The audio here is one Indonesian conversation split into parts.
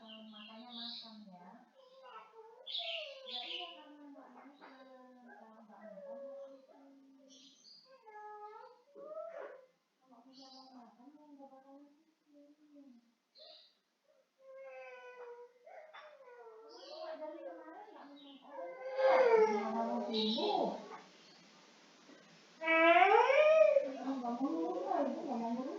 Makanya makan ya. Ya iya karena nggak makan. Kalau nggak makan kalau bisa mau makan ya nggak bakal dari kemarin nggak minum obat. Mau sembuh. Nggak mau minum, nggak mau minum.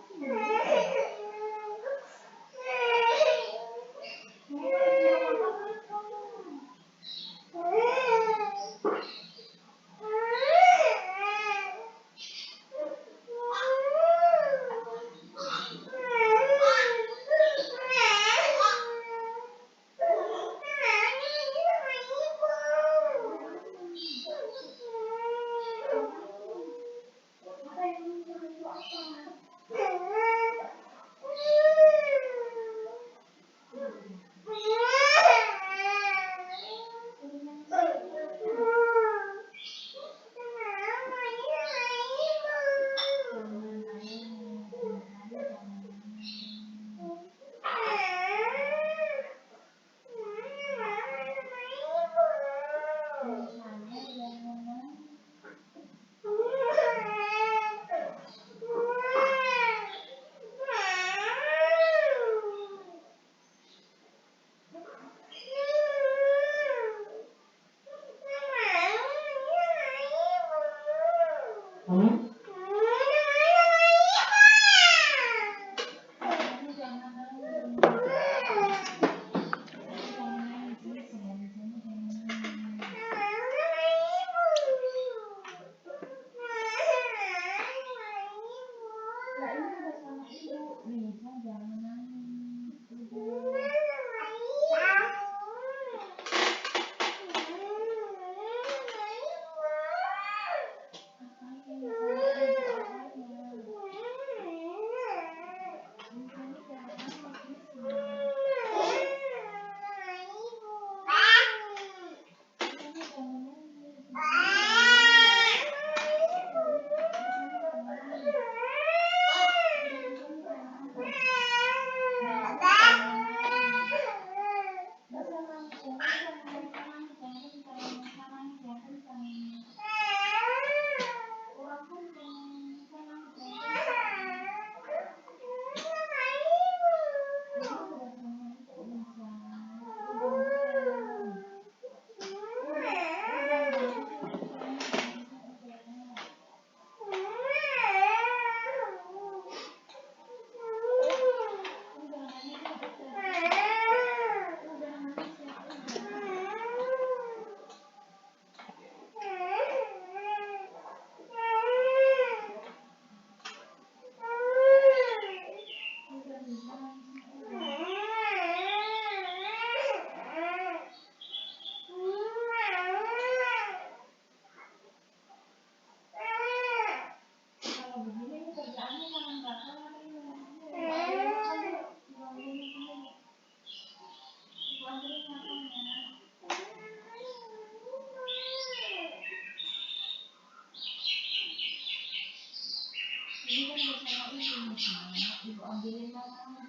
Ibu ambilin makanan.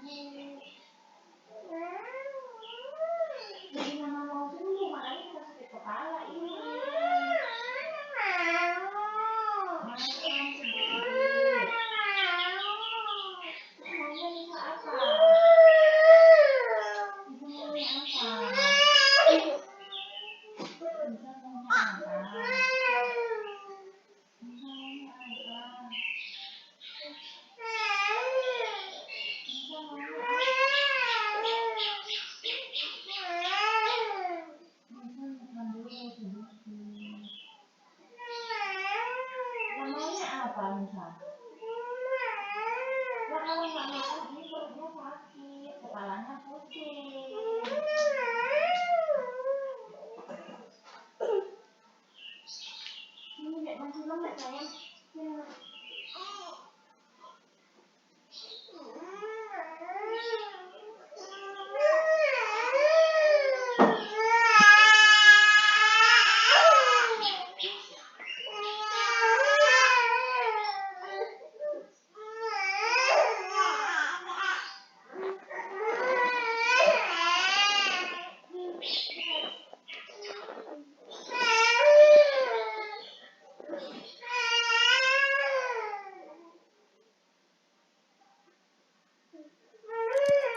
Jadi mama mau sembuh, makanya kita sakit kepala ini. Mana kurang sedikit. Maunya minta apa? Ibu maunya apa? apa misalnya? Nah, kalau nggak makan ini perutnya sakit, kepalanya pusing. Ini Dek, masih lemes sayang.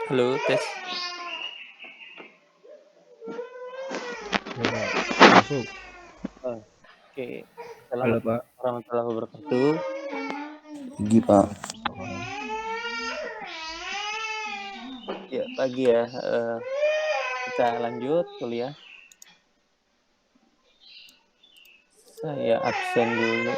Halo, tes. Ya, masuk. Oke. Halo, Assalamualaikum Pak. warahmatullahi wabarakatuh. Pagi, Pak. Ya, pagi ya. Kita lanjut kuliah. Saya absen dulu.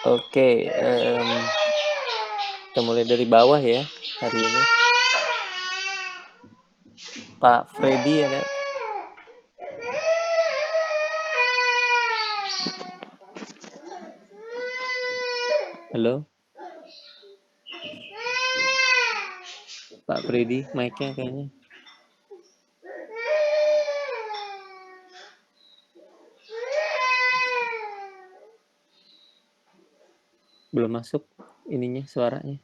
Oke, kita mulai dari bawah ya hari ini. Pak Freddy ada? Halo? Pak Freddy, mic-nya kayaknya. Belum masuk ininya, suaranya.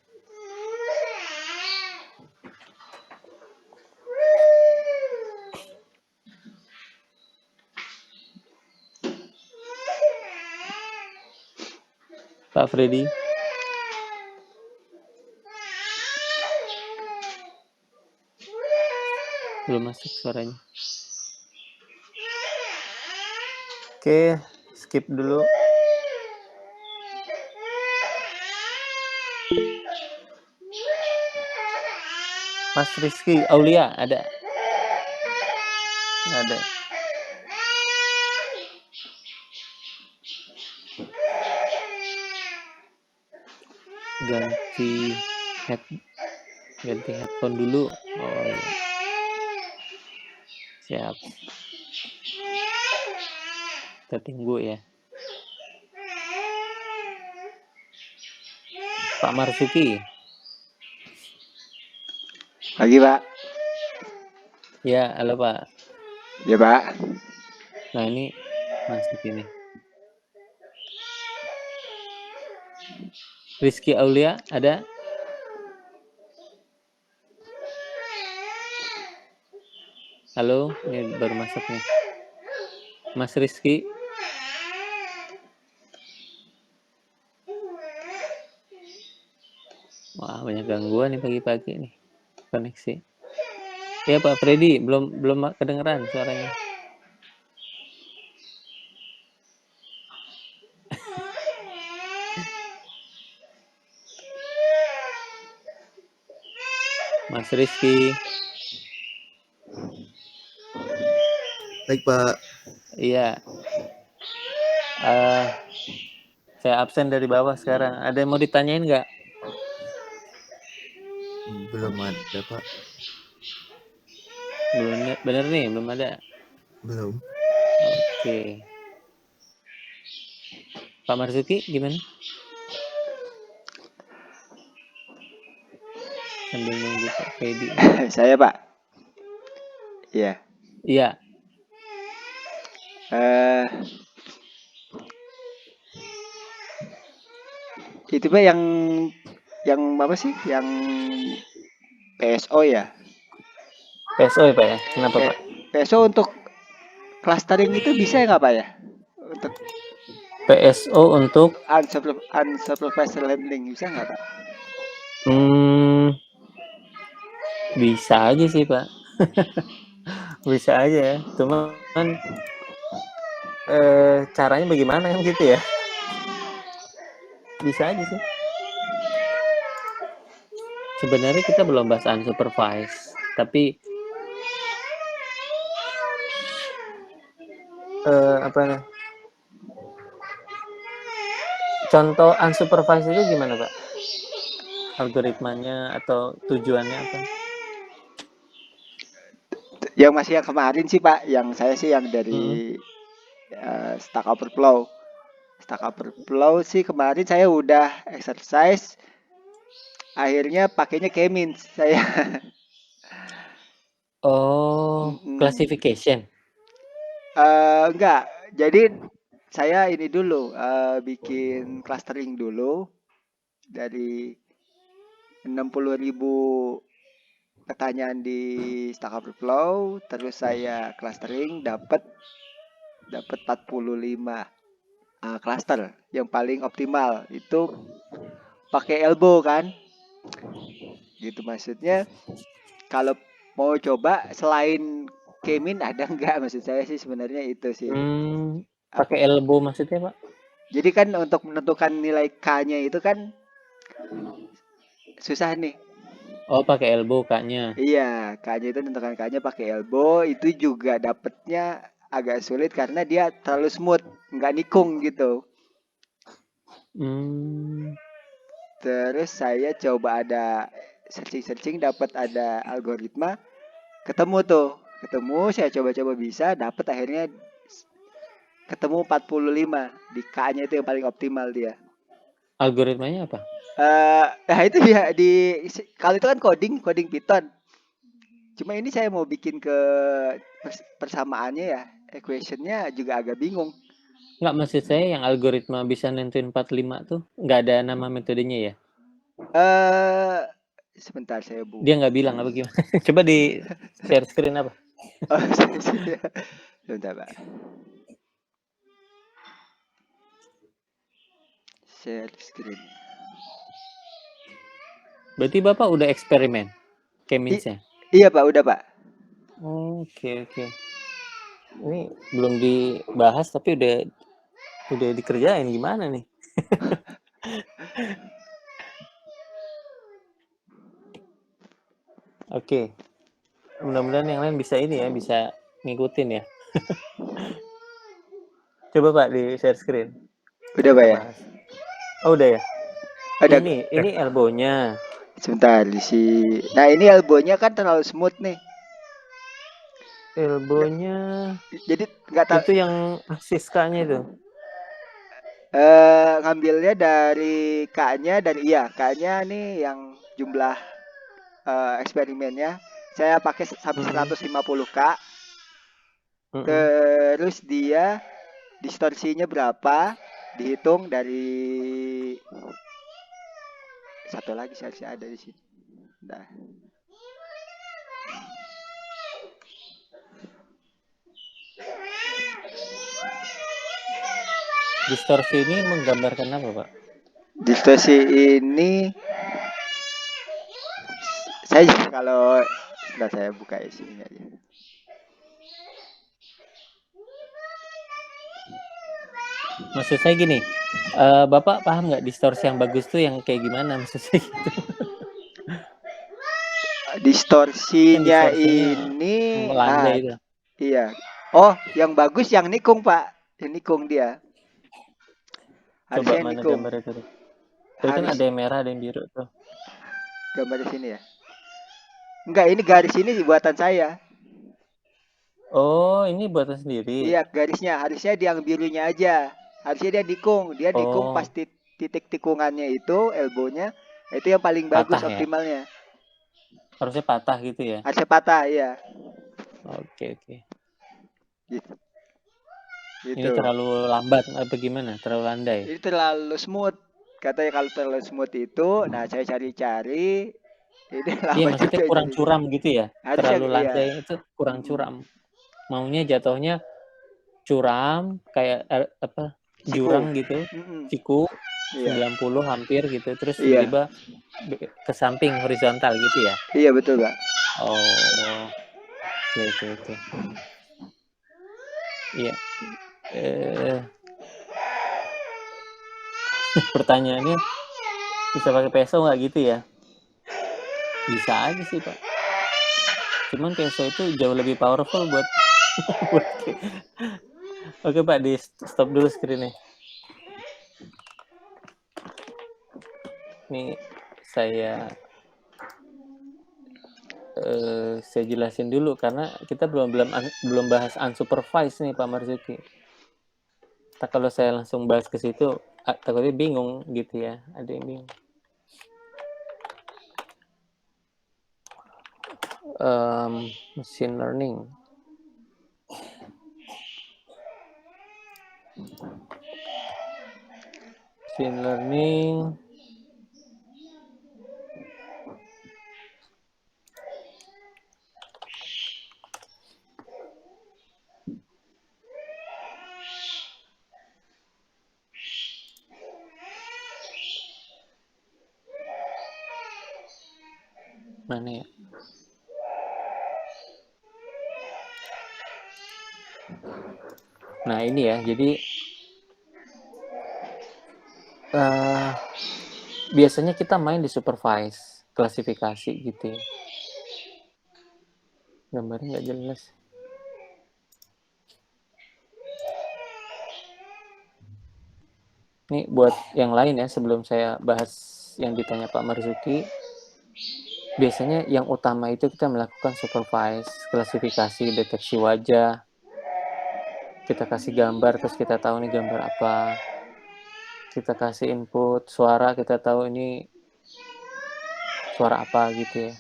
Pak Freddy. Belum masuk suaranya. Oke, skip dulu. Mas Rizky Aulia ada? Nggak ada. Ganti headphone dulu. Oh iya. Siap. Kita tunggu ya. Pak Marsuki. Pagi, Pak. Ya, halo Pak. Ya, Pak. Nah ini masuk ini. Rizky Aulia ada? Halo, ini baru masuk nih. Mas Rizky. Wah, banyak gangguan nih pagi-pagi nih. Koneksi. Ya Pak Freddy, belum kedengeran suaranya. Mas Rizky. Baik, Pak. Iya. Saya absen dari bawah sekarang. Ada yang mau ditanyain nggak? Belum ada, Pak. Belum, bener nih, belum ada. Belum. Oke. Pak Marzuki gimana? Sambil nunggu Pak Freddy. Saya, Pak. Iya. Iya. Itu Pak yang apa sih? Yang PSO ya? PSO ya Pak ya? Kenapa Pak? PSO untuk clustering itu bisa nggak Pak ya? Untuk PSO untuk unsupervised learning bisa nggak Pak? Bisa aja sih Pak. Bisa aja ya. Cuman caranya bagaimana kan gitu ya? Bisa aja sih. Sebenarnya kita belum bahas unsupervised, tapi apa nih? Contoh unsupervised itu gimana, Pak? Algoritmanya atau tujuannya apa? Yang kemarin sih Pak, yang saya sih yang Mm-mm. dari Stack Overflow. Stack Overflow sih kemarin saya udah exercise, akhirnya pakainya K-means saya. Oh, Mm-mm. classification. Enggak, jadi saya ini dulu bikin clustering dulu dari 60.000 pertanyaan di Stack Overflow, terus saya clustering dapat 45 cluster yang paling optimal itu pakai elbow kan, gitu maksudnya. Kalau mau coba selain Kemin ada nggak, maksud saya sih sebenarnya itu sih. Pakai Apa? elbow maksudnya, Pak? Jadi kan untuk menentukan nilai K-nya itu kan susah nih. Oh, pakai elbow Kak-nya. Iya, K-nya itu menentukan K-nya pakai elbow itu juga dapetnya agak sulit karena dia terlalu smooth, nggak nikung gitu. Hmm. Terus saya coba ada searching-searching dapat ada algoritma, ketemu saya coba-coba bisa dapat akhirnya ketemu 45 di K-nya itu yang paling optimal dia. Algoritmanya apa? Nah itu ya kalau itu kan coding Python. Cuma ini saya mau bikin ke persamaannya ya, equationnya juga agak bingung. Nggak, maksud saya yang algoritma bisa nentuin 45 tuh nggak ada nama metodenya ya? Eh Sebentar saya Dia nggak bilang apa gimana? Coba di share screen apa? Oh, sebentar Pak. Share screen. Berarti Bapak udah eksperimen K-means-nya? Iya Pak, udah Pak. Oke. Ini belum dibahas tapi udah dikerjain gimana nih? Oke. Mudah-mudahan yang lain bisa ini ya, bisa ngikutin ya. Coba Pak di share screen. Udah Pak Kita ya. bahas. Oh, udah ya. Ada. Ini elbow-nya. Sebentar Nah ini elbow-nya kan terlalu smooth nih. Elbow-nya Jadi nggak tahu. itu yang aksis K-nya itu. Ngambilnya dari K-nya K-nya nih yang jumlah eksperimennya saya pakai sampai 150K. Terus dia distorsinya berapa? Dihitung dari satu lagi saya ada di sini. Nah, Distorsi ini menggambarkan apa, Pak? distorsi ini saya kalau sudah saya buka sini aja. Maksud saya gini, Bapak paham nggak distorsi yang bagus tuh yang kayak gimana maksud saya gitu? Distorsinya Kan ini melandai itu. iya. Oh, yang bagus yang nikung, Pak. Yang nikung dia. Coba Harusnya mana nikung. gambarnya tuh? Tadi kan ada yang merah, ada yang biru tuh. Gambar di sini ya. Enggak, ini garis ini buatan saya. Oh, ini buatan sendiri. Iya, garisnya harusnya yang birunya aja. Harusnya dia nikung. Dia nikung pas titik tikungannya itu, elbownya, itu yang paling bagus patah ya? optimalnya. Harusnya patah gitu ya? Harusnya patah, iya. Oke. Gitu. Ini terlalu lambat apa gimana? Terlalu landai? Ini terlalu smooth. Katanya kalau terlalu smooth itu, nah saya cari-cari. Ini Iya, lama maksudnya juga kurang jadi. curam gitu ya? Harusnya, Terlalu iya. landai itu kurang curam. Maunya jatuhnya curam kayak apa? Jurang gitu. Siku 90 hampir gitu. Terus tiba-tiba ke samping horizontal gitu ya? Iya betul Pak. Oh, oke. Iya. Pertanyaannya bisa pakai peso nggak gitu ya? Bisa aja sih Pak. Cuman peso itu jauh lebih powerful buat Oke Pak, di stop dulu screen-nya. Nih saya jelasin dulu karena kita belum bahas unsupervised nih Pak Marzuki. Kalau saya langsung bahas ke situ takutnya bingung gitu ya, ada yang bingung. Machine learning. Machine learning mana ya? Nah ini ya, jadi biasanya kita main di supervise, klasifikasi gitu ya. Gambarnya nggak jelas. Ini buat yang lain ya, sebelum saya bahas yang ditanya Pak Marzuki, biasanya yang utama itu kita melakukan supervise, klasifikasi, deteksi wajah, kita kasih gambar, terus kita tahu ini gambar apa, kita kasih input suara, kita tahu ini suara apa gitu ya.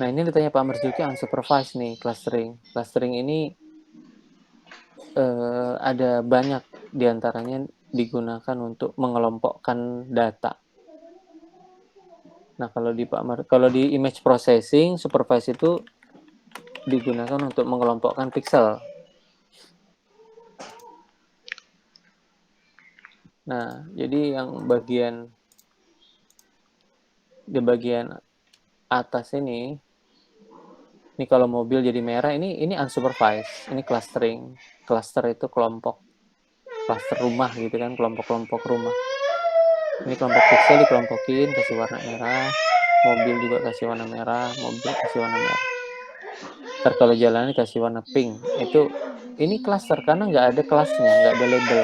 Nah ini ditanya Pak Marzuki unsupervised nih, clustering. Clustering ini ada banyak diantaranya digunakan untuk mengelompokkan data. Nah kalau di image processing, supervised itu digunakan untuk mengelompokkan pixel. Nah, jadi yang di bagian atas ini kalau mobil jadi merah, ini unsupervised, ini clustering. Cluster itu kelompok, cluster rumah gitu kan, kelompok-kelompok rumah. Ini kelompok pixel dikelompokin, kasih warna merah, mobil juga kasih warna merah, mobil kasih warna merah. Ntar kalau jalannya kasih warna pink, ini cluster karena nggak ada kelasnya, nggak ada label.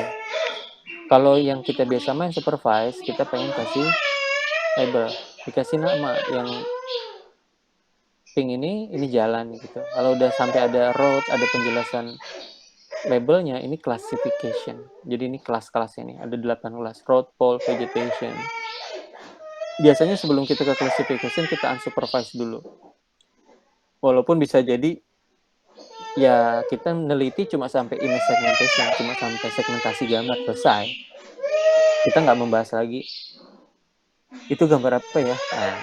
Kalau yang kita biasa main supervise, kita pengen kasih label, dikasih nama yang pink ini jalan gitu. Kalau udah sampai ada road, ada penjelasan labelnya, ini classification. Jadi ini kelas-kelas ini, ada 8 kelas, road, pole, vegetation. Biasanya sebelum kita ke classification, kita unsupervised dulu. Walaupun bisa jadi ya kita meneliti cuma sampai image segmentation, cuma sampai segmentasi gambar selesai. Kita nggak membahas lagi itu gambar apa ya. Nah,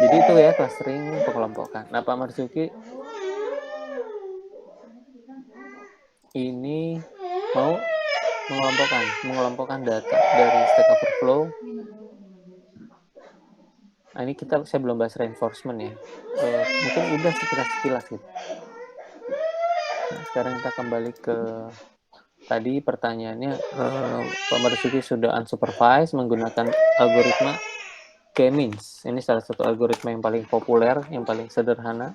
jadi itu ya clustering, pengelompokan. Nah Pak Marzuki ini mau mengelompokkan data dari Stack Overflow. Nah ini saya belum bahas reinforcement ya. Mungkin udah sekilas gitu. Nah sekarang kita kembali ke tadi pertanyaannya, Pak Marzuki sudah unsupervised menggunakan algoritma K-means. Ini salah satu algoritma yang paling populer, yang paling sederhana.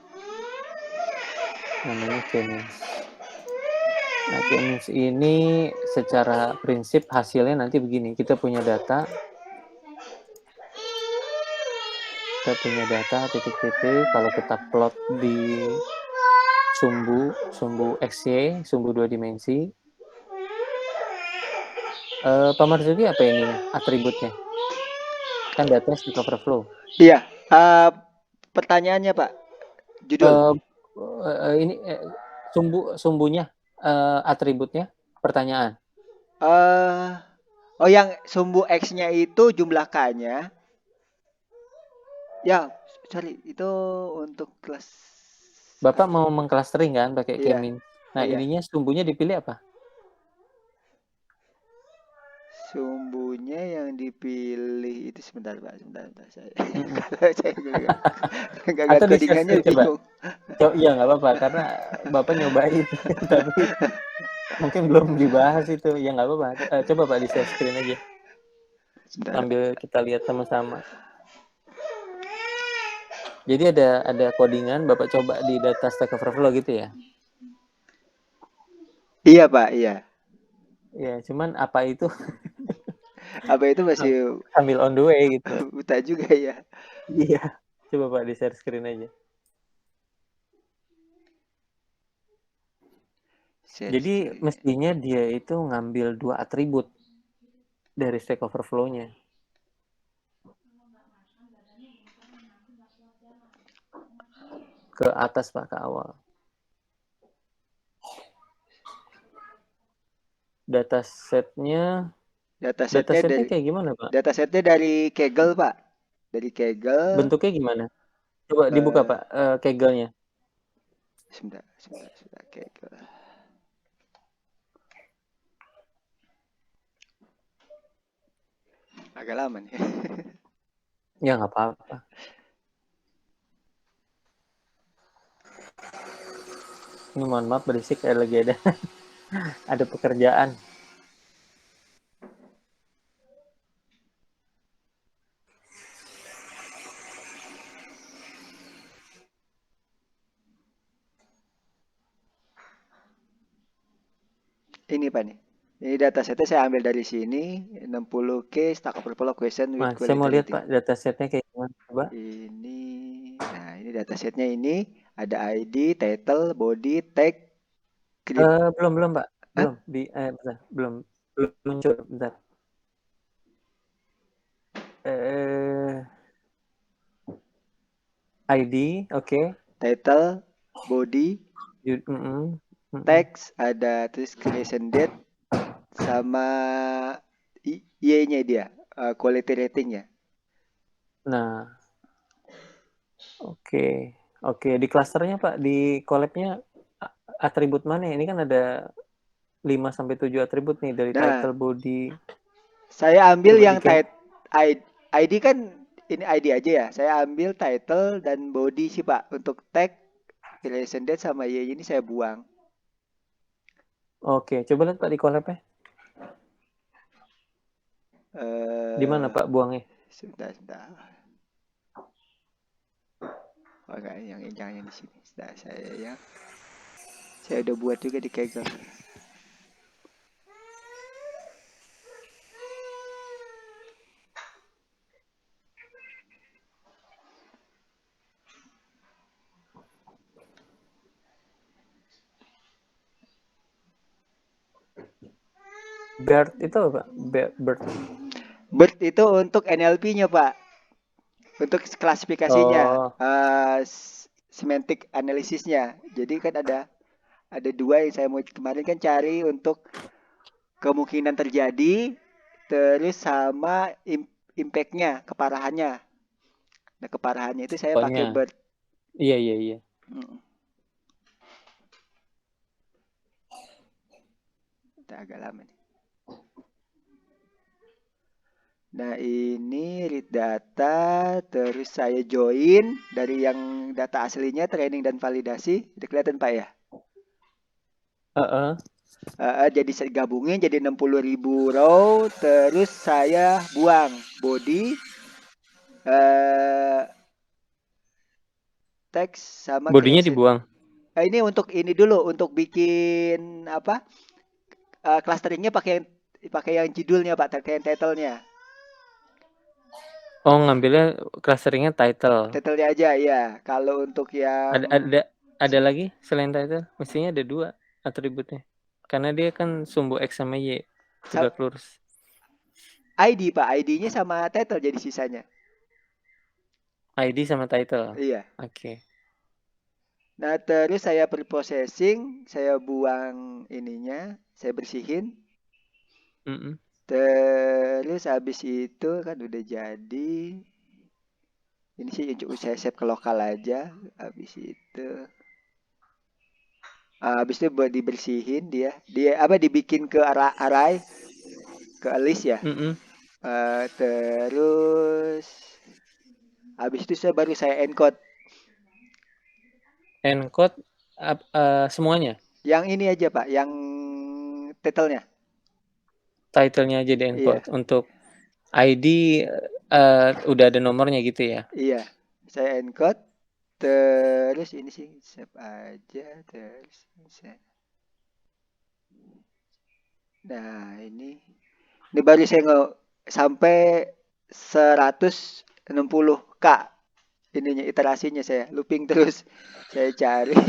Namanya K-means. Nah, K-means ini secara prinsip hasilnya nanti begini. Kita punya data, titik-titik. Kalau kita plot di sumbu XY, sumbu 2 dimensi. Pak Marzuki apa ini atributnya? Kan data Stack Overflow. Iya. Pertanyaannya Pak, judul. Ini sumbunya, atributnya, pertanyaan. Yang sumbu X-nya itu jumlah K-nya. Ya, sorry, itu untuk kelas. Bapak mau mengclustering kan pakai K-means. Nah, ininya sumbunya dipilih apa? Sumbunya yang dipilih itu sebentar saya. Saya Atau codingannya bingung. Iya nggak apa-apa karena Bapak nyobain tapi mungkin belum dibahas itu. Ya nggak apa-apa. Coba Pak di share screen aja. Sebentar, sambil kita lihat sama-sama. Jadi ada codingan, Bapak coba di data Stack Overflow gitu ya? Iya Pak, iya. Ya, cuman apa itu Apa itu masih sambil on the way gitu. buta juga ya. Iya. Coba Pak di share screen aja. Jadi mestinya dia itu ngambil 2 atribut dari Stack Overflow-nya. Ke atas Pak, ke awal. Datasetnya kayak gimana Pak? Datasetnya dari Kaggle Pak. Dari Kaggle. Bentuknya gimana? Coba dibuka Pak Kaggle-nya. Sebentar Kaggle. Agak lama nih. Ya nggak apa-apa. Ini mohon maaf berisik, lagi ada pekerjaan. Ini Pak nih. Ini datasetnya saya ambil dari sini, 60K Stack Overflow question with quality. Saya mau lihat Pak datasetnya kayak gimana coba. Nah ini datasetnya ini ada ID, title, body, tag. Belum Pak. Belum bentar. Belum muncul bentar. ID, oke. Title, body, text, ada terus creation date sama Y-nya dia, quality ratingnya. Nah, oke. Di klasternya Pak, di collab-nya atribut mana? Ini kan ada 5-7 atribut nih dari title, body. Saya ambil yang ID kan ini ID aja ya. Saya ambil title dan body sih Pak. Untuk tag, creation date sama Y ini saya buang. Oke, coba lihat Pak di collab-nya. Di mana Pak buangnya? Sebentar. Oh enggak, yang di sini. Sebentar, saya udah buat juga di Kaggle. BERT itu apa? BERT itu untuk NLP-nya Pak. Untuk klasifikasinya, semantic analisisnya. Jadi kan ada 2 yang saya mau kemarin kan cari untuk kemungkinan terjadi, terus sama impact-nya, keparahannya. Nah keparahannya itu saya pakai BERT. Iya. Agak lama nih. Nah ini read data, terus saya join dari yang data aslinya, training dan validasi. Udah kelihatan Pak ya? Jadi saya gabungin jadi 60.000 row, terus saya buang body, teks sama bodinya dibuang. Ini untuk ini dulu, untuk bikin apa? Clusteringnya pakai yang judulnya Pak, pakai yang title-nya. Oh, ngambilnya clusteringnya title. Title-nya aja ya. Kalau untuk yang ada lagi selain title, mestinya ada 2 atributnya. Karena dia kan sumbu X sama Y tegak lurus. ID Pak, ID-nya sama title jadi sisanya. ID sama title. Iya. Oke. Nah terus saya preprocessing, saya buang ininya, saya bersihin. Terus habis itu kan udah jadi. Ini sih saya save ke lokal aja. Habis itu buat dibersihin dia dibikin ke array, ke list ya. Terus habis itu baru saya encode semuanya. Yang ini aja Pak, yang titlenya aja di encode. Iya. Untuk ID udah ada nomornya gitu ya? Iya, saya encode. Terus ini sih save aja terus. Nah, ini baru saya sampai 160K ininya iterasinya, saya looping terus. Saya cari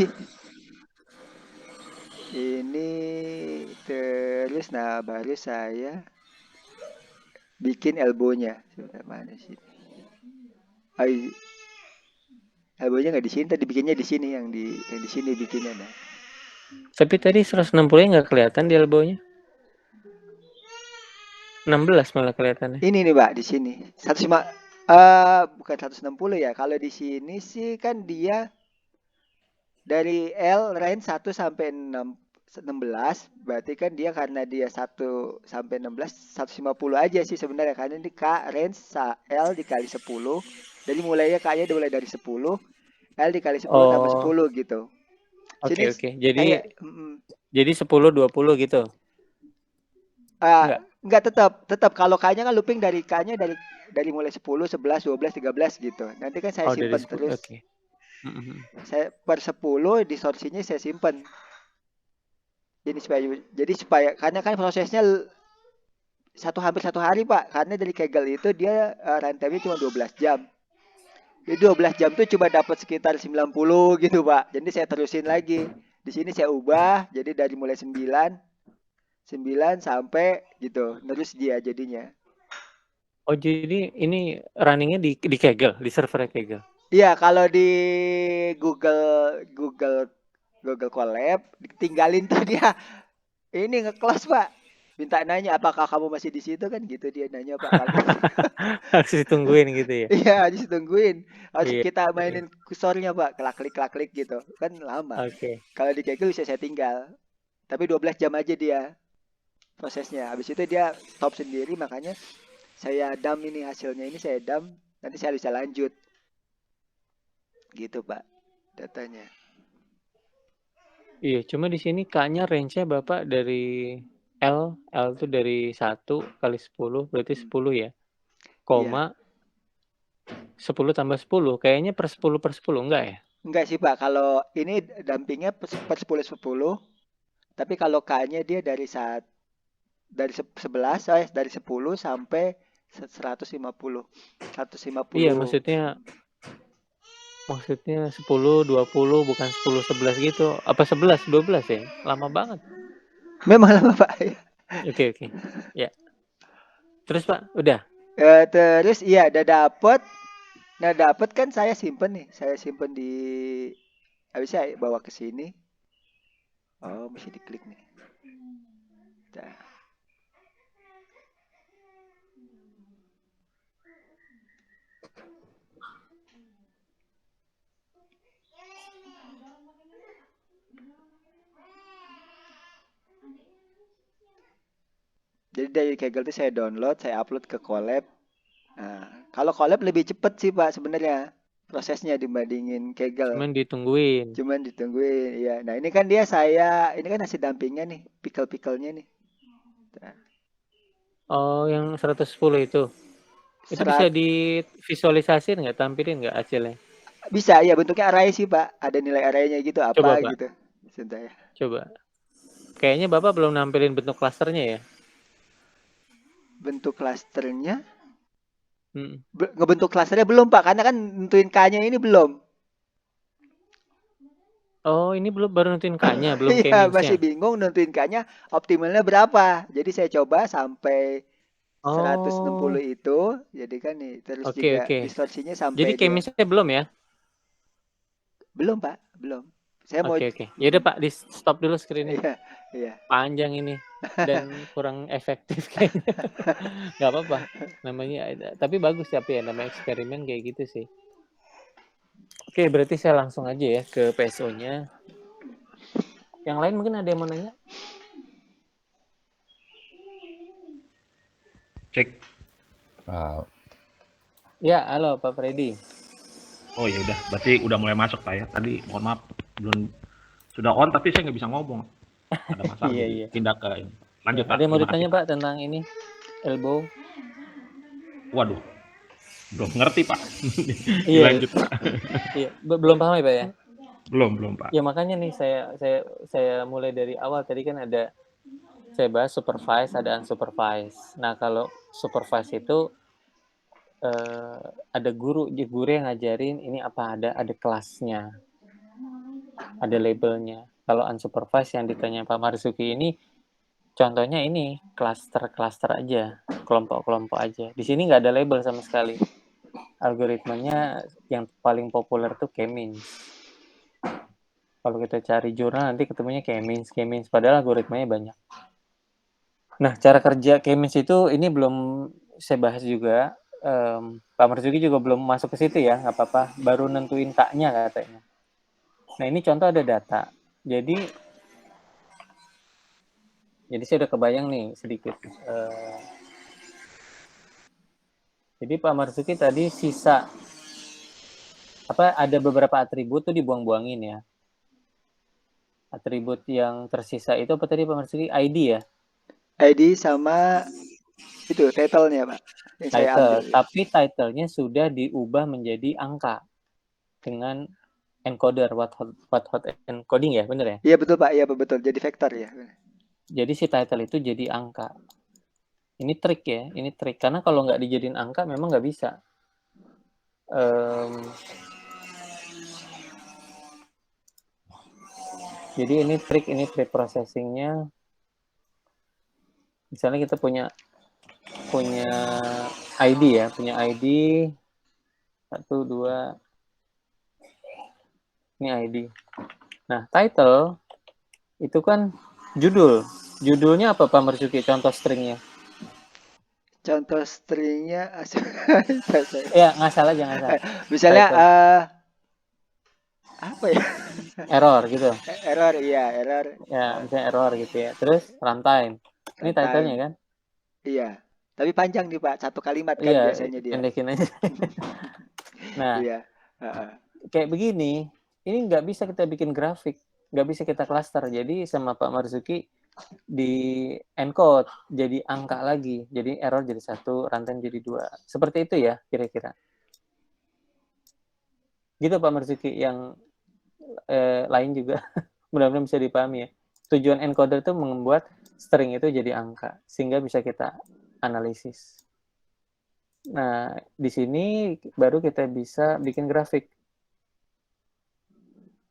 ini terus, nah baru saya bikin elbow-nya. Sebentar, mana sih? Elbow-nya nggak di sini, tadi bikinnya di sini, yang di sini bikinnya. Nah. Tapi tadi 160-nya nggak kelihatan di elbow-nya. 16 malah kelihatannya. Ini nih, Pak, di sini. 105 bukan 160 ya. Kalau di sini sih kan dia dari L range 1 sampai 16, berarti kan dia karena dia 1 sampai 16 150 aja sih sebenarnya, karena ini K range L dikali 10. Jadi mulainya K-nya dimulai dari 10, L dikali 10 tambah 10 gitu. Oke. Jadi kayak, jadi 10 20 gitu. Enggak, tetap kalau K-nya kan looping dari K-nya dari mulai 10, 11, 12, 13 gitu. Nanti kan saya simpan terus. Okay. Saya per 10 distorsinya saya simpan. Jadi supaya karena kan prosesnya hampir satu hari, Pak. Karena dari Kaggle itu dia runtime-nya cuma 12 jam. Jadi 12 jam tuh cuma dapat sekitar 90 gitu, Pak. Jadi saya terusin lagi. Di sini saya ubah jadi dari mulai 9 sampai gitu. Terus dia jadinya. Oh, jadi ini runningnya di Kaggle, di server Kaggle. Iya, kalau di Google Colab tinggalin tuh dia ini nge-close, Pak. Minta nanya apakah kamu masih di situ kan gitu, dia nanya, Pak. Harus ditungguin gitu ya. Iya, harus ditungguin. Harus kita mainin kursornya, Pak. Klik gitu. Kan lama. Oke. Kalau di Kaggle bisa saya tinggal. Tapi 12 jam aja dia prosesnya. Habis itu dia stop sendiri, makanya saya dump ini hasilnya, ini saya dump, nanti saya bisa lanjut. Gitu, Pak, datanya. Iya, cuma di sini K-nya range-nya Bapak dari L itu dari 1 kali 10, berarti 10 ya. Koma 10 tambah 10, kayaknya per 10 enggak ya? Enggak sih, Pak, kalau ini dumpingnya per 10, tapi kalau K-nya dia dari 11, dari 10 sampai 150. Iya, maksudnya 10 20 bukan 10 11 gitu. Apa 11 12 ya? Lama banget. Memang lama, Pak. Oke. Ya. Terus, Pak, udah. Terus iya udah dapet. Nah, dapet kan saya simpen nih. Saya simpen di saya bawa ke sini. Oh, mesti diklik nih. Nah. Jadi dari Kaggle itu saya download, saya upload ke Colab. Nah, kalau Colab lebih cepet sih, Pak, sebenarnya prosesnya dibandingin Kaggle. Cuman ditungguin, ya. Nah, ini kan ini kan hasil dumpingnya nih, pickle-nya nih. Nah. Oh, yang 110 itu. Itu bisa divisualisasiin nggak, tampilin nggak hasilnya? Bisa, ya, bentuknya array sih, Pak. Ada nilai array-nya gitu, apa coba, gitu. Sebentar ya. Coba. Kayaknya Bapak belum nampilin bentuk klasternya ya? Bentuk klasternya? Ngebentuk klasternya belum, Pak, karena kan nentuin K-nya ini belum. Oh, ini baru nentuin K-nya, belum Iya, masih bingung nentuin K-nya optimalnya berapa. Jadi saya coba sampai 160 itu, jadi kan nih terus juga distorsinya sampai. Jadi K-nya belum ya? Belum, Pak, belum. Saya mau. Oke. Ya udah, Pak, di stop dulu screen-nya. Iya. Panjang ini dan kurang efektif kayaknya. Nggak apa-apa. Namanya, tapi bagus tapi ya, namanya eksperimen kayak gitu sih. Oke, berarti saya langsung aja ya ke PSO-nya. Yang lain mungkin ada yang mau nanya? Cek. Ya, halo Pak Freddy. Oh ya udah, berarti udah mulai masuk, Pak ya. Tadi mohon maaf belum sudah on tapi saya nggak bisa ngomong. Ada masalah. Iya. Pindah ke ini. Lanjut, Pak. Ada yang mau ditanya, Pak, tentang ini elbow? Waduh. Belum ngerti, Pak. Iya, Dilanjut, Pak. iya. Belum paham ya, Pak ya? Belum, Pak. Ya makanya nih saya mulai dari awal tadi kan ada saya bahas supervise ada unsupervised. Nah, kalau supervise itu ada guru yang ngajarin ini apa ada kelasnya, ada labelnya. Kalau unsupervised yang ditanya Pak Marzuki ini contohnya ini klaster aja, kelompok-kelompok aja. Di sini nggak ada label sama sekali. Algoritmanya yang paling populer tuh K-means. Kalau kita cari jurnal nanti ketemunya K-means, padahal algoritmanya banyak. Nah, cara kerja K-means itu ini belum saya bahas juga. Pak Marzuki juga belum masuk ke situ ya, nggak apa-apa. Baru nentuin K-nya katanya. Nah, ini contoh ada data. Jadi saya udah kebayang nih sedikit. Jadi Pak Marzuki tadi sisa ada beberapa atribut tuh dibuang-buangin ya. Atribut yang tersisa itu apa tadi Pak Marzuki? ID ya? ID sama itu title-nya, Pak, yang saya ambil. Title, tapi title-nya sudah diubah menjadi angka dengan encoder what hot encoding ya, bener ya? Iya betul, Pak, iya betul, jadi vektor ya. Jadi si title itu jadi angka. Ini trik ya, karena kalau nggak dijadiin angka memang nggak bisa. Jadi ini trik processingnya. Misalnya kita punya ID ya, punya ID 1, 2, ini ID. Nah, title itu kan judulnya apa Pak Marzuki? Contoh stringnya? Contoh stringnya Ya, ngasal aja. misalnya apa ya? Error gitu. Error, iya error. Ya, misalnya error gitu ya. Terus runtime. Ini title-nya kan? Iya. Tapi panjang nih Pak, satu kalimat kan Iya, biasanya dia. pendekin aja. Nah, Iya. kayak begini, ini nggak bisa kita bikin grafik, nggak bisa kita cluster. Jadi sama Pak Marzuki di encode jadi angka lagi, jadi error jadi 1, runtime jadi 2. Seperti itu ya kira-kira. Gitu Pak Marzuki, yang lain juga mudah-mudahan bisa dipahami ya. Tujuan encoder itu membuat string itu jadi angka sehingga bisa kita analisis. Nah, di sini baru kita bisa bikin grafik.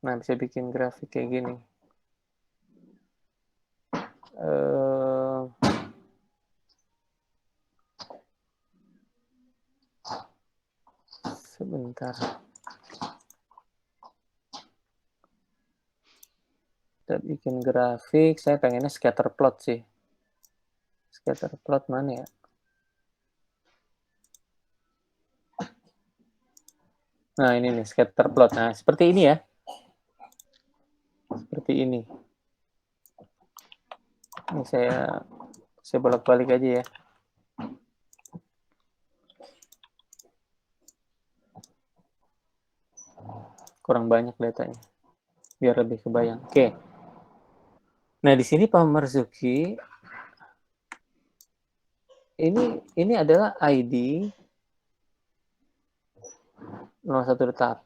Nah, bisa bikin grafik kayak gini. Sebentar. Kita bikin grafik, saya pengennya scatter plot sih. Scatter plot mana ya? Nah, ini nih scatter plot. Nah, seperti ini ya. Seperti ini. Ini saya bolak-balik aja ya. Kurang banyak datanya. Biar lebih kebayang. Oke. Nah, di sini Pak Marzuki ini adalah ID 01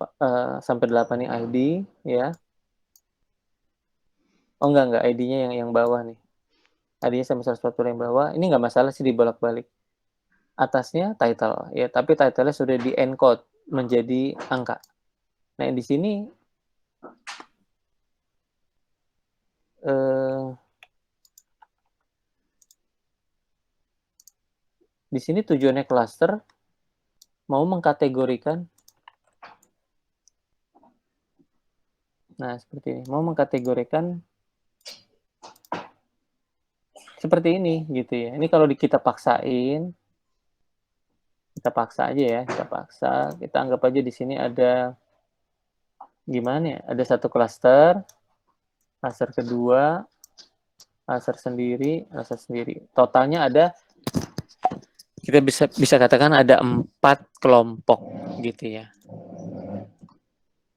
sampai 8 nih ID ya. Oh enggak ID-nya yang bawah nih. ID-nya sampai 140 yang bawah. Ini enggak masalah sih dibolak-balik. Atasnya title ya, tapi title-nya sudah di-encode menjadi angka. Nah, di sini tujuannya cluster mau mengkategorikan. Nah, seperti ini. Mau mengkategorikan seperti ini gitu ya. Ini kalau kita paksain, kita paksa aja ya, kita anggap aja di sini ada gimana ya? Ada satu cluster kedua, cluster sendiri. Totalnya ada, kita bisa katakan ada 4 kelompok gitu ya.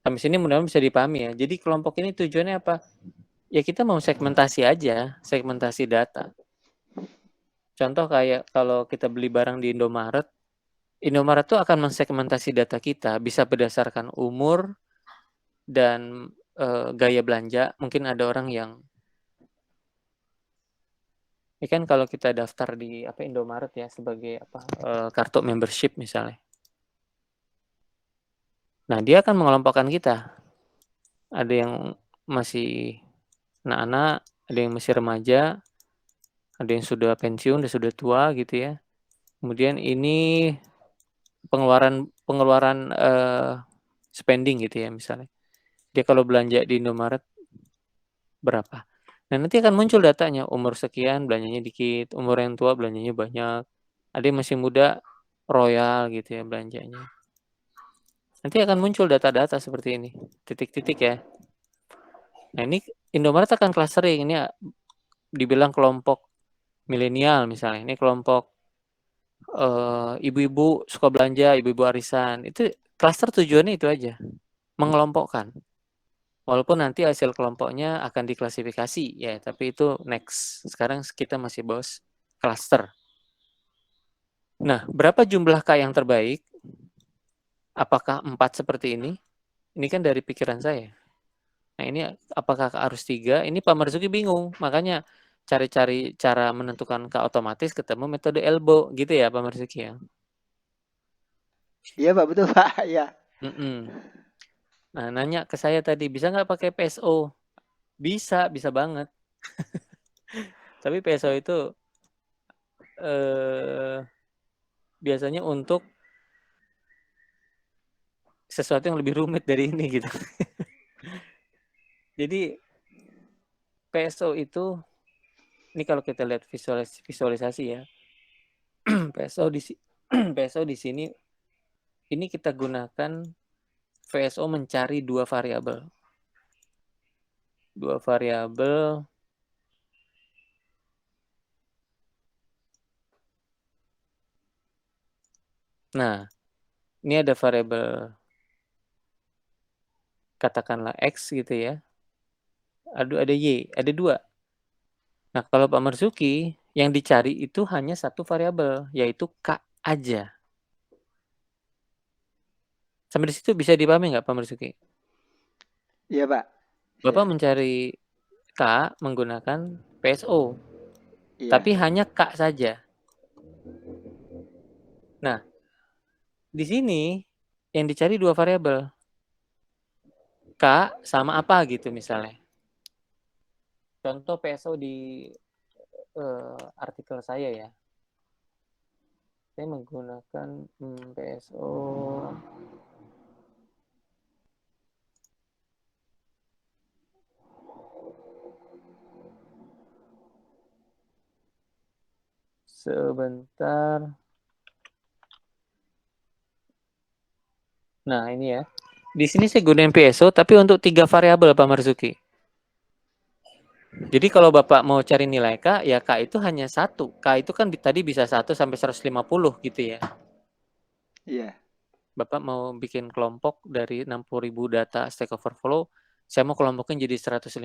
Sampai sini mudah-mudahan bisa dipahami ya. Jadi kelompok ini tujuannya apa? Ya kita mau segmentasi aja, segmentasi data. Contoh kayak kalau kita beli barang di Indomaret, Indomaret tuh akan mensegmentasi data kita, bisa berdasarkan umur dan gaya belanja. Mungkin ada orang yang ini kan kalau kita daftar di Indomaret ya sebagai kartu membership misalnya. Nah, dia akan mengelompokkan kita. Ada yang masih anak-anak, ada yang masih remaja, ada yang sudah pensiun, sudah tua gitu ya. Kemudian ini pengeluaran spending gitu ya misalnya. Dia kalau belanja di Indomaret berapa. Nah, nanti akan muncul datanya, umur sekian belanjanya dikit, umur yang tua belanjanya banyak. Ada yang masih muda royal gitu ya belanjanya. Nanti akan muncul data-data seperti ini, titik-titik ya. Nah, ini Indomaret akan clustering, ini dibilang kelompok milenial misalnya, ini kelompok ibu-ibu suka belanja, ibu-ibu arisan. Itu cluster tujuannya itu aja, mengelompokkan. Walaupun nanti hasil kelompoknya akan diklasifikasi ya, tapi itu next. Sekarang kita masih bahas cluster. Nah, berapa jumlah K yang terbaik? Apakah 4 seperti ini? Ini kan dari pikiran saya. Nah, ini apakah harus 3? Ini Pak Marzuki bingung. Makanya cari-cari cara menentukan K otomatis ketemu metode elbow gitu ya Pak Marzuki ya. Iya Pak, betul Pak. Ya. Nah, nanya ke saya tadi, bisa nggak pakai PSO? Bisa banget. Tapi PSO itu biasanya untuk sesuatu yang lebih rumit dari ini gitu. Jadi PSO itu, ini kalau kita lihat visualisasi ya, PSO di sini, ini kita gunakan VSO mencari dua variabel. Nah, ini ada variabel katakanlah X gitu ya. Ada Y, ada 2. Nah, kalau Pak Marzuki, yang dicari itu hanya satu variabel, yaitu K aja. Sampai di situ bisa dipahami nggak Pak Marzuki? Iya Pak. Bapak mencari K menggunakan PSO, tapi Iya. hanya K saja. Nah, di sini yang dicari 2 variabel. K sama apa gitu misalnya. Contoh PSO di artikel saya ya. Saya menggunakan PSO sebentar. Nah, ini ya. Di sini saya gunain PSO tapi untuk 3 variabel Pak Marzuki. Jadi kalau Bapak mau cari nilai K, ya K itu hanya 1. K itu kan tadi bisa 1 sampai 150 gitu ya. Iya. Bapak mau bikin kelompok dari 60.000 data Stack Overflow, saya mau kelompokin jadi 150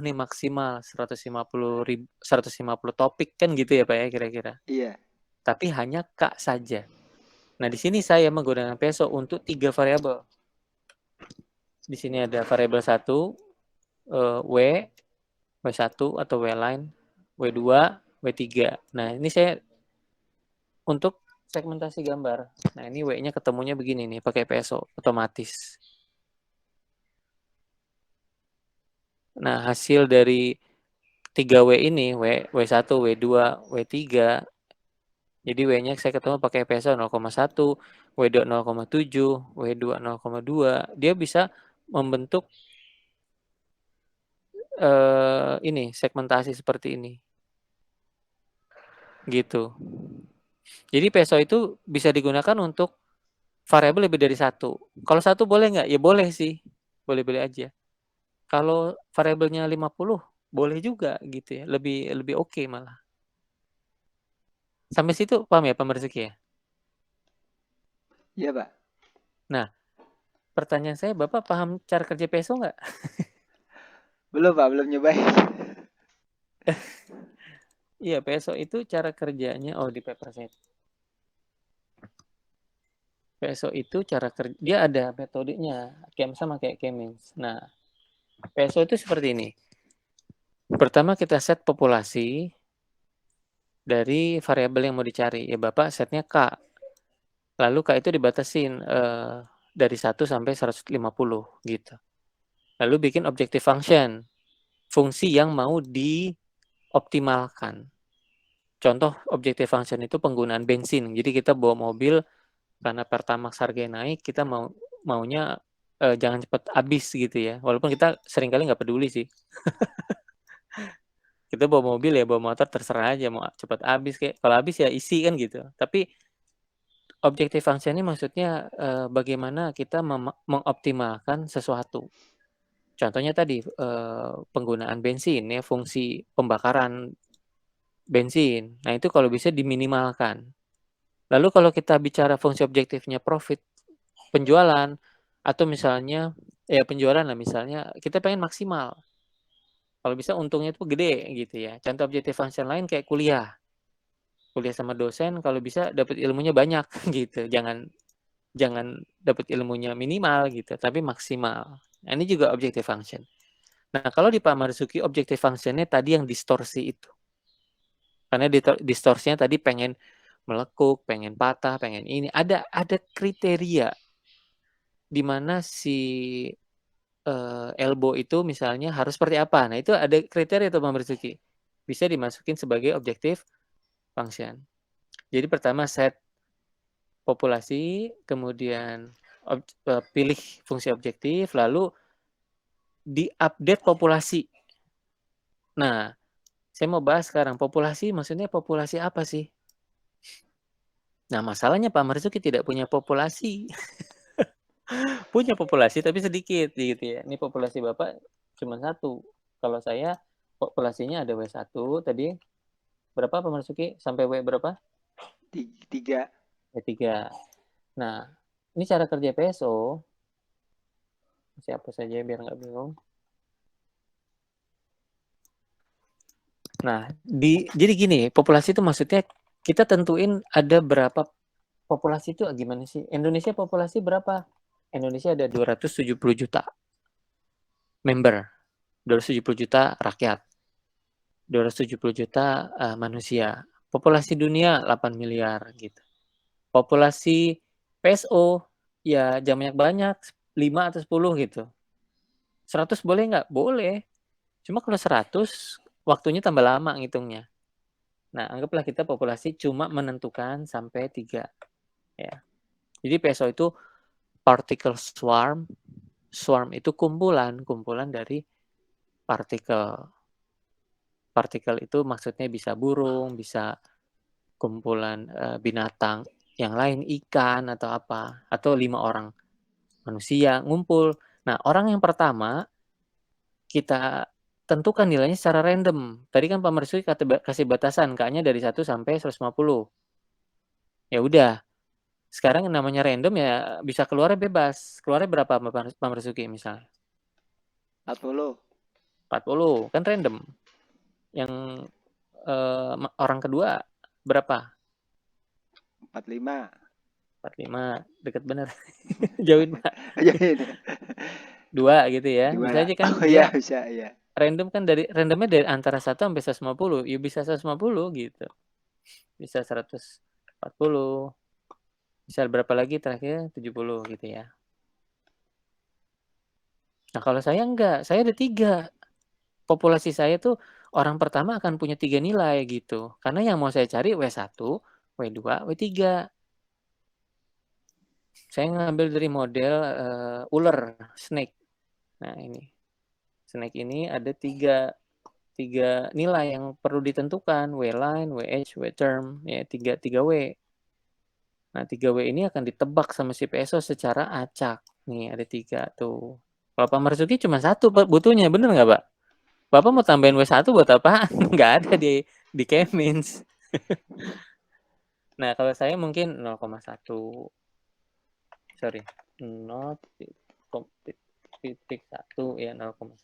nih maksimal, 150 topik kan gitu ya Pak ya kira-kira. Iya. Tapi hanya K saja. Nah, di sini saya menggunakan PSO untuk 3 variabel. Di sini ada variabel 1, W1 atau W line, W2, W3. Nah, ini saya untuk segmentasi gambar. Nah, ini W-nya ketemunya begini nih, pakai PSO otomatis. Nah, hasil dari 3W ini, W1, W2, W3, jadi W-nya saya ketemu pakai PSO 0,1, W2 0,7, W2 0,2. Dia bisa membentuk ini segmentasi seperti ini. Gitu. Jadi PSO itu bisa digunakan untuk variabel lebih dari 1. Kalau 1 boleh nggak? Ya boleh sih. Boleh-boleh aja. Kalau variabelnya 50, boleh juga gitu ya. Lebih oke malah. Sampai situ paham ya Pak Marzuki ya? Iya Pak. Nah, pertanyaan saya, Bapak paham cara kerja PSO nggak? Belum Pak, belum nyobain. Iya, PSO itu cara kerjanya, di paper saya. PSO itu cara kerja, dia ada metodenya, sama kayak K-means. Nah, PSO itu seperti ini. Pertama kita set populasi dari variabel yang mau dicari. Ya Bapak setnya K. Lalu K itu dibatasin dari 1 sampai 150 gitu. Lalu bikin objective function, fungsi yang mau dioptimalkan. Contoh objective function itu penggunaan bensin. Jadi kita bawa mobil karena Pertamax harganya naik, kita maunya jangan cepat habis gitu ya. Walaupun kita seringkali nggak peduli sih. Kita bawa mobil ya bawa motor terserah aja mau cepat habis kayak kalau habis ya isi kan gitu. Tapi objective function ini maksudnya bagaimana kita mengoptimalkan sesuatu. Contohnya tadi penggunaan bensin ya, fungsi pembakaran bensin. Nah, itu kalau bisa diminimalkan. Lalu kalau kita bicara fungsi objektifnya profit, penjualan atau misalnya ya penjualan lah misalnya kita pengen maksimal. Kalau bisa untungnya itu gede gitu ya. Contoh objektif function lain kayak kuliah. Kuliah sama dosen kalau bisa dapat ilmunya banyak gitu. Jangan dapat ilmunya minimal gitu, tapi maksimal. Nah, ini juga objective function. Nah, kalau di Pak Marzuki objective function-nya tadi yang distorsi itu. Karena distorsinya tadi pengen melekuk, pengen patah, pengen ini. Ada kriteria di mana si elbow itu misalnya harus seperti apa. Nah, itu ada kriteria tuh Pak Marzuki. Bisa dimasukin sebagai objective function. Jadi pertama set populasi, kemudian pilih fungsi objektif, lalu diupdate populasi. Nah, saya mau bahas sekarang populasi, maksudnya populasi apa sih? Nah, masalahnya Pak Marzuki tidak punya populasi. Punya populasi tapi sedikit gitu ya. Ini populasi Bapak cuma 1. Kalau saya populasinya ada W1 tadi. Berapa Pak Marzuki? Sampai W berapa? 3. W3. Nah, ini cara kerja PSO. Siapa saja biar nggak bingung. Nah, jadi gini, populasi itu maksudnya kita tentuin ada berapa populasi itu gimana sih? Indonesia populasi berapa? Indonesia ada 270 juta member, 270 juta rakyat, 270 juta manusia. Populasi dunia 8 miliar gitu. Populasi PSO ya jangan banyak-banyak, 5 atau 10 gitu. 100 boleh nggak? Boleh. Cuma kalau 100 waktunya tambah lama ngitungnya. Nah, anggaplah kita populasi cuma menentukan sampai 3. Ya. Jadi PSO itu particle swarm. Swarm itu kumpulan dari partikel. Partikel itu maksudnya bisa burung, bisa kumpulan binatang yang lain, ikan atau apa, atau 5 orang manusia ngumpul. Nah, orang yang pertama kita tentukan nilainya secara random. Tadi kan Pak Marzuki kasih batasan K-nya dari 1 sampai 150. Ya udah. Sekarang yang namanya random ya bisa keluarnya bebas. Keluarnya berapa Pak Marzuki misalnya? 40. 40. Kan random. Yang orang kedua berapa? 45. 45. Deket bener. Jauhin Pak. Ya ini. 2 gitu ya. 2. Bisa aja kan Oh dia iya, bisa ya. random kan randomnya dari antara 1 sampai 150. Ya bisa 150 gitu. Bisa 140. Bisa berapa lagi terakhir? 70 gitu ya. Nah, kalau saya enggak. Saya ada 3. Populasi saya tuh orang pertama akan punya 3 nilai gitu. Karena yang mau saya cari W1, W2, W3. Saya ngambil dari model ular, snake. Nah, ini. Snake ini ada 3 nilai yang perlu ditentukan, W line, WH, W term, ya 3 W. Nah, 3 W ini akan ditebak sama si PSO secara acak. Nih, ada 3 tuh. Kalau Pak Marzuki cuma 1 butuhnya, bener nggak Pak? Bapak mau tambahin W1 buat apa? Nggak ada di K-means. Nah, kalau saya mungkin 0,1. Sorry. 0,1 ya 0,1.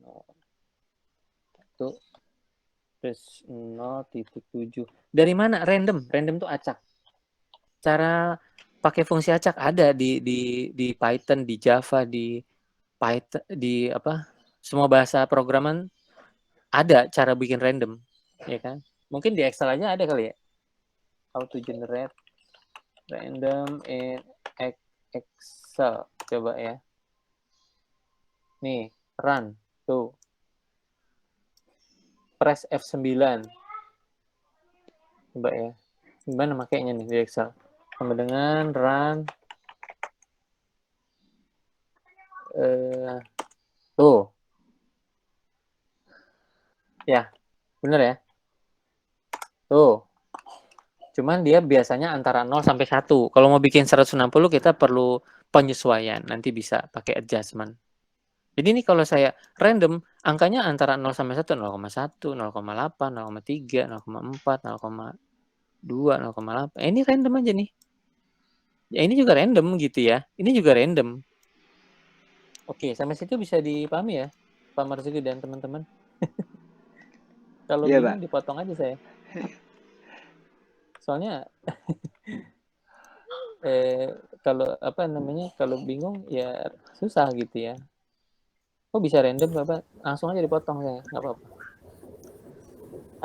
0,1 terus 0,7. Dari mana? Random. Random tuh acak. cara pakai fungsi acak ada di Python, di Java, di Python, di apa? Semua bahasa programan ada cara bikin random, ya kan? Mungkin di Excel aja ada kali ya. How to generate random in Excel. Coba ya. Nih, run. Tuh. Press F9. Coba ya. Gimana makainya nih di Excel? Sama dengan run. Tuh. Ya, bener ya? Tuh. Cuman dia biasanya antara 0 sampai 1. Kalau mau bikin 160 kita perlu penyesuaian. Nanti bisa pakai adjustment. Jadi ini kalau saya random, angkanya antara 0 sampai 1, 0,1, 0,8, 0,3, 0,4, 0,2, 0,8. Ini random aja nih. Ya ini juga random gitu ya. Ini juga random. Oke, sampai situ bisa dipahami ya, Pak Marzuki dan teman-teman. Kalau Iya, bingung Pak. dipotong aja saya. Soalnya kalau apa namanya, kalau bingung ya susah gitu ya. Kok bisa random Bapak? Langsung aja dipotong saya, nggak apa-apa.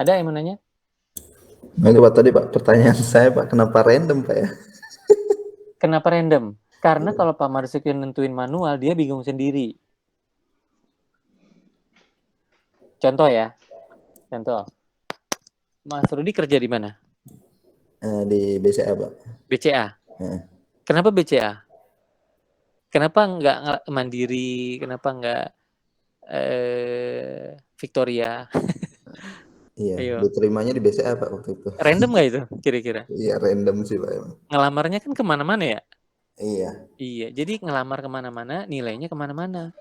Ada yang mau nanya? Nah, Pak, tadi Pak, pertanyaan saya Pak, kenapa random Pak ya? Kenapa random? Karena kalau Pak Marzuki nentuin manual, dia bingung sendiri. Contoh ya, contoh. Mas Rudi kerja di mana? Di BCA Pak. BCA. Kenapa BCA? Kenapa nggak Mandiri? Kenapa nggak Victoria? Iya, Ayo. diterimanya di BCA Pak waktu itu. Random nggak itu kira-kira? Iya, random sih Pak emang. Ngelamarnya kan kemana-mana ya? Iya. Iya, jadi ngelamar kemana-mana, nilainya kemana-mana.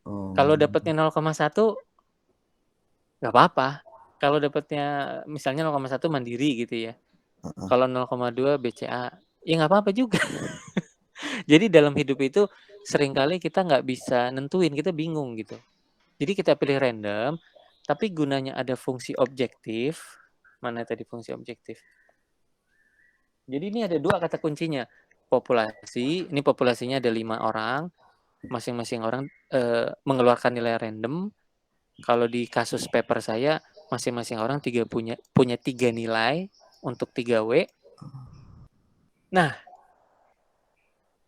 Oh. Kalau dapatnya 0,1, nggak apa-apa. Kalau dapatnya misalnya 0,1 Mandiri gitu ya. Kalau 0,2 BCA, ya nggak apa-apa juga. Jadi dalam hidup itu seringkali kita nggak bisa nentuin, kita bingung gitu. Jadi kita pilih random, tapi gunanya ada fungsi objektif. Mana tadi fungsi objektif? Jadi ini ada 2 kata kuncinya. Populasi, ini populasinya ada 5 orang, masing-masing orang mengeluarkan nilai random. Kalau di kasus paper saya, masing-masing orang punya 3 nilai untuk 3W. Nah,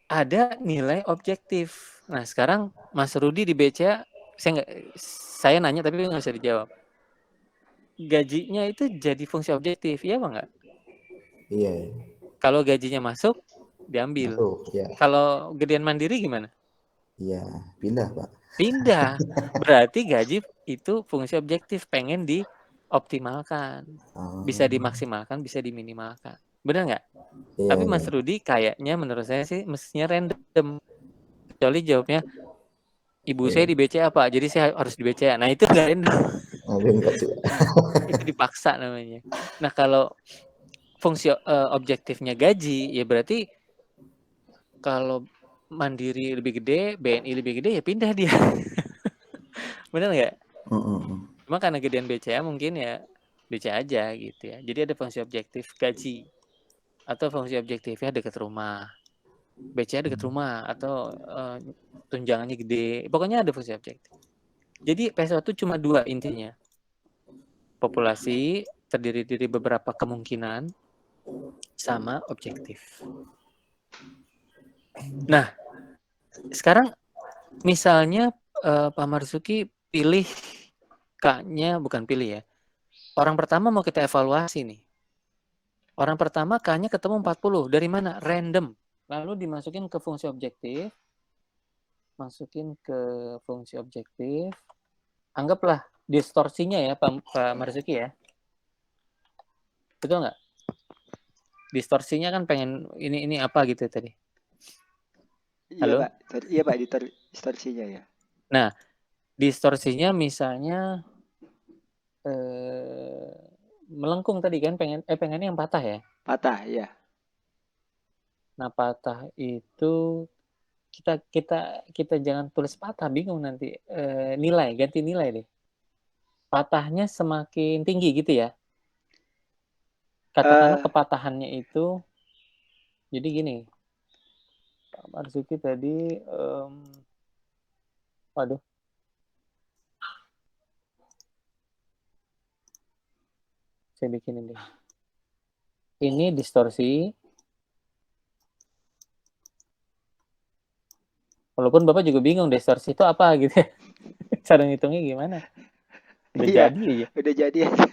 ada nilai objektif. Nah, sekarang Mas Rudi di BCA, saya nanya tapi nggak bisa dijawab. Gajinya itu jadi fungsi objektif, iya apa enggak? Iya. Kalau gajinya masuk, diambil. Masuk, ya. Kalau gedean Mandiri gimana? Iya, pindah Pak. Pindah. Berarti gaji itu fungsi objektif, pengen dioptimalkan. Bisa dimaksimalkan, bisa diminimalkan. Benar nggak? Iya, Tapi Mas iya. Rudi kayaknya menurut saya sih mestinya random. Kecuali jawabnya, ibu saya di BCA Pak, jadi saya harus di BCA. Nah itu nggak random. Itu dipaksa namanya. Nah kalau fungsi objektifnya gaji, ya berarti kalau Mandiri lebih gede, BNI lebih gede, ya pindah dia. Benar nggak? Cuma karena gedean BCA mungkin ya BCA aja gitu ya. Jadi ada fungsi objektif gaji. Atau fungsi objektifnya dekat rumah. BCA dekat rumah. Atau tunjangannya gede. Pokoknya ada fungsi objektif. Jadi PSO itu cuma 2 intinya. Populasi terdiri dari beberapa kemungkinan sama objektif. Nah, sekarang misalnya Pak Marzuki pilih K-nya, bukan pilih ya. Orang pertama mau kita evaluasi nih. Orang pertama K-nya ketemu 40. Dari mana? Random. Lalu dimasukin ke fungsi objektif. Masukin ke fungsi objektif. Anggaplah distorsinya ya Pak Marzuki ya. Betul nggak? Distorsinya kan pengen ini apa gitu tadi. Iya Pak, iya Pak, distorsinya ya. Nah, distorsinya misalnya melengkung tadi kan pengennya yang patah ya. Patah ya. Nah patah itu kita jangan tulis patah, bingung nanti nilai, ganti nilai deh. Patahnya semakin tinggi gitu ya. Katakanlah kepatahannya itu Jadi gini, Pak Marzuki tadi, waduh, saya bikinin deh. Ini distorsi. Walaupun Bapak juga bingung distorsi itu apa gitu ya. Cara ngitungnya gimana? Udah Iya, jadi aja. udah jadi aja.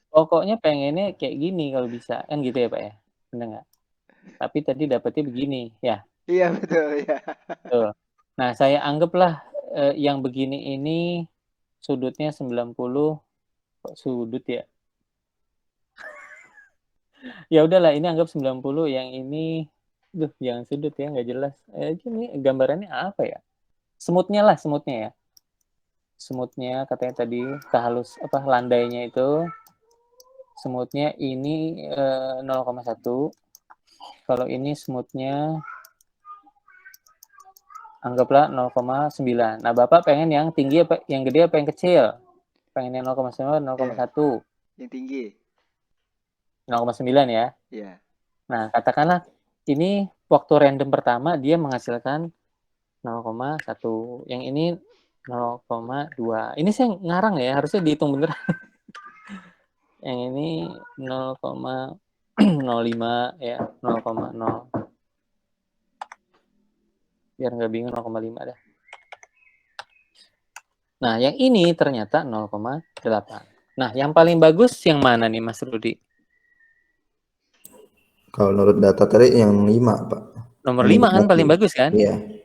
Pokoknya pengennya kayak gini kalau bisa. Kan gitu ya Pak ya? Bener nggak? Tapi tadi dapetnya begini. Ya, Iya betul ya. betul. Nah, saya anggaplah yang begini ini sudutnya 90. Kok sudut ya? Ya udahlah, ini anggap 90. Yang ini, duh, jangan sudut ya, nggak jelas. Ini gambarannya apa ya? Semutnya lah, semutnya ya. Semutnya katanya tadi kehalus apa landainya itu semutnya ini 0,1. Kalau ini semutnya anggaplah 0,9. Nah, Bapak pengen yang tinggi apa yang gede apa yang kecil? Pengen yang 0,9, 0,1. Yang tinggi. 0,9 ya. Iya. Nah, katakanlah ini waktu random pertama dia menghasilkan 0,1. Yang ini 0,2. Ini saya ngarang ya, harusnya dihitung bener. Yang ini 0,05 ya, 0,0. Biar nggak bingung 0,5 dah. Nah, yang ini ternyata 0,8. Nah, yang paling bagus yang mana nih Mas Rudi? Kalau menurut data tadi yang 5, Pak. Nomor Yang 5 kan dinikmati. paling bagus kan? Iya.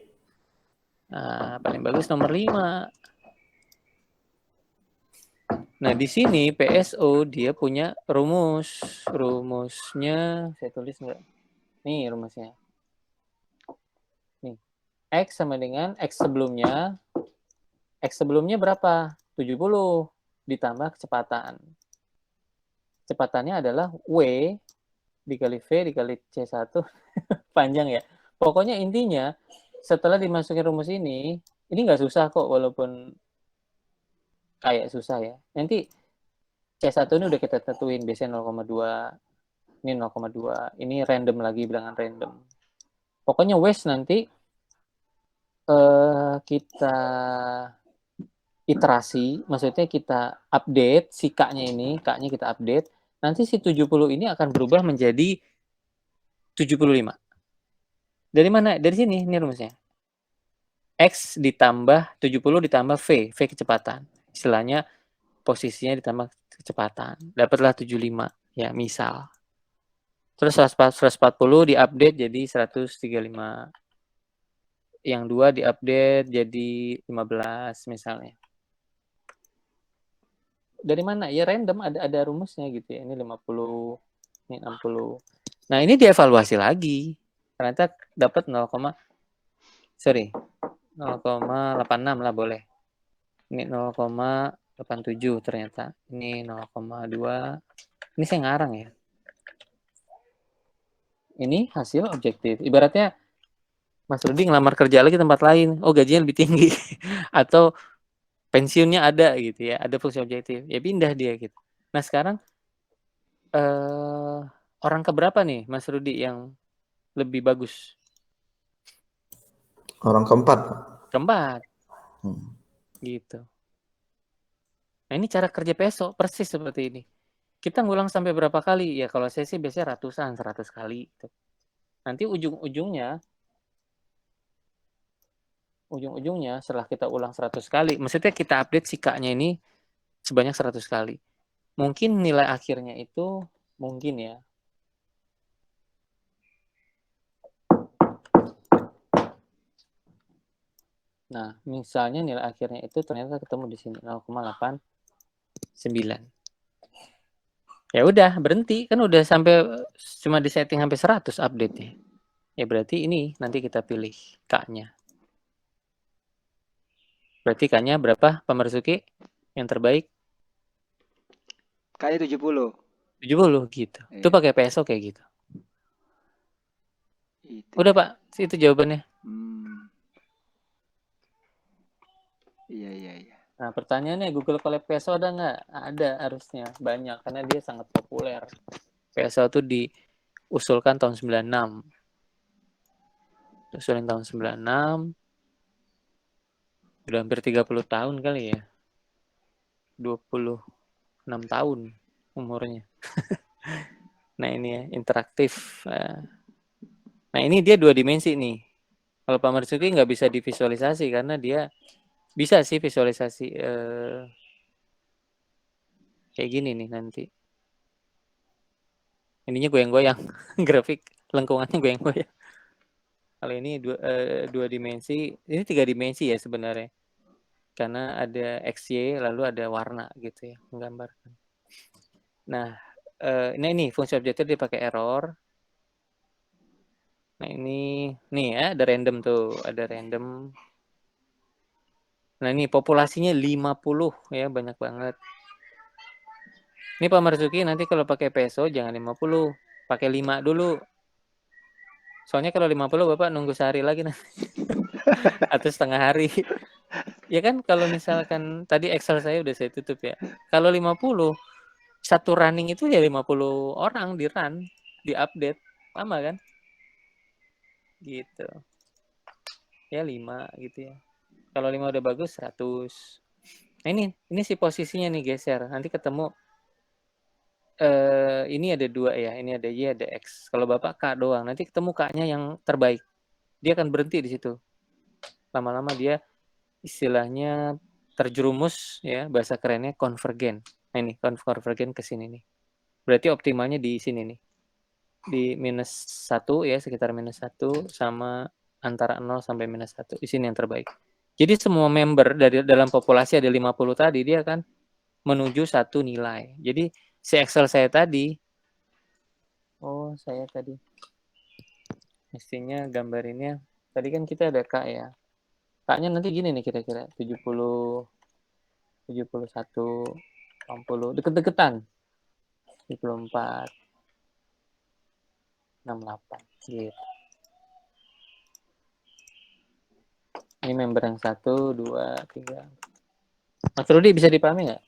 Nah, paling bagus nomor 5. Nah, di sini PSO dia punya rumus. Rumusnya saya tulis nggak? Nih rumusnya. Nih. X sama dengan X sebelumnya. X sebelumnya berapa? 70 ditambah kecepatan. Kecepatannya adalah W dikali V dikali C1. Panjang ya. Pokoknya intinya setelah dimasukin rumus ini nggak susah kok walaupun kayak susah ya. Nanti C1 ini udah kita tentuin biasanya 0,2, ini 0,2, ini random lagi bilangan random. Pokoknya wes nanti kita iterasi, maksudnya kita update si K-nya ini, K-nya kita update, nanti si 70 ini akan berubah menjadi 75. Dari mana? Dari sini, ini rumusnya. X ditambah 70 ditambah V kecepatan. Istilahnya posisinya ditambah kecepatan. Dapatlah 75, ya misal. Terus 140 diupdate jadi 135. Yang 2 diupdate jadi 15 misalnya. Dari mana? Ya random, ada rumusnya gitu ya. Ini 50, ini 60. Nah, ini dievaluasi lagi. Ternyata dapat 0,86 lah boleh. Ini 0,87 ternyata. Ini 0,2. Ini saya ngarang ya. Ini hasil objektif. Ibaratnya Mas Rudi ngelamar kerja lagi tempat lain. Oh, gajinya lebih tinggi. Atau pensiunnya ada gitu ya. Ada fungsi objektif. Ya pindah dia gitu. Nah, sekarang orang keberapa nih Mas Rudi yang lebih bagus? Orang keempat. Keempat. Gitu. Nah, ini cara kerja PSO persis seperti ini. Kita ngulang sampai berapa kali? Ya kalau saya sih biasanya ratusan, 100 kali. Gitu. Nanti ujung-ujungnya setelah kita ulang 100 kali, maksudnya kita update si K-nya ini sebanyak 100 kali. Mungkin nilai akhirnya itu mungkin ya. Nah, misalnya nilai akhirnya itu ternyata ketemu di sini 0,89. Ya udah, berhenti. Kan udah sampai cuma di setting sampai 100 update-nya. Ya berarti ini nanti kita pilih K-nya. Berarti K-nya berapa, Pak Marzuki? Yang terbaik? K-nya 70. 70 gitu. Iya. Itu pakai PSO kayak gitu. Itu Udah ya. Pak, itu jawabannya. Iya. Nah pertanyaannya Google Colab PSO ada nggak? Ada harusnya, banyak. Karena dia sangat populer. PSO itu usulkan tahun 96. Usulin tahun 96. Udah hampir 30 tahun kali ya. 26 tahun umurnya. Nah ini ya, interaktif. Nah ini dia 2 dimensi nih. Kalau Pak Marzuki nggak bisa divisualisasi karena dia bisa sih visualisasi kayak gini nih nanti. Ininya goyang-goyang, grafik lengkungannya goyang-goyang. Kalau ini 2 dimensi, ini 3 dimensi ya sebenarnya. Karena ada XY lalu ada warna gitu ya, menggambarkan. Nah, ini fungsi objektif dia pakai error. Nah, ini nih ya, ada random tuh, ada random. Nah, ini populasinya 50 ya, banyak banget. Ini Pak Marzuki nanti kalau pakai peso jangan 50, pakai 5 dulu. Soalnya kalau 50 Bapak nunggu sehari lagi nanti. Atau setengah hari. Ya kan kalau misalkan tadi Excel saya udah saya tutup ya. Kalau 50 satu running itu ya 50 orang di run, di update. Lama kan? Gitu. Ya 5 gitu ya. Kalau 5 udah bagus 100. Nah ini si posisinya nih geser. Nanti ketemu ini ada 2 ya. Ini ada Y, ada X. Kalau Bapak K doang, nanti ketemu K-nya yang terbaik. Dia akan berhenti di situ. Lama-lama dia istilahnya terjerumus ya, bahasa kerennya konvergen. Nah ini konvergen ke sini nih. Berarti optimalnya di sini nih. Di -1 ya, sekitar -1 sama antara 0 sampai -1. Di sini yang terbaik. Jadi semua member dari dalam populasi ada 50 tadi, dia akan menuju satu nilai. Jadi si Excel saya tadi, saya tadi mestinya gambarinnya, tadi kan kita ada K ya. K-nya nanti gini nih kira-kira, 70, 71, 80, deket-deketan. 74, 68, gitu. Ini member yang 1, 2, 3. Mas Rudi bisa dipahami nggak?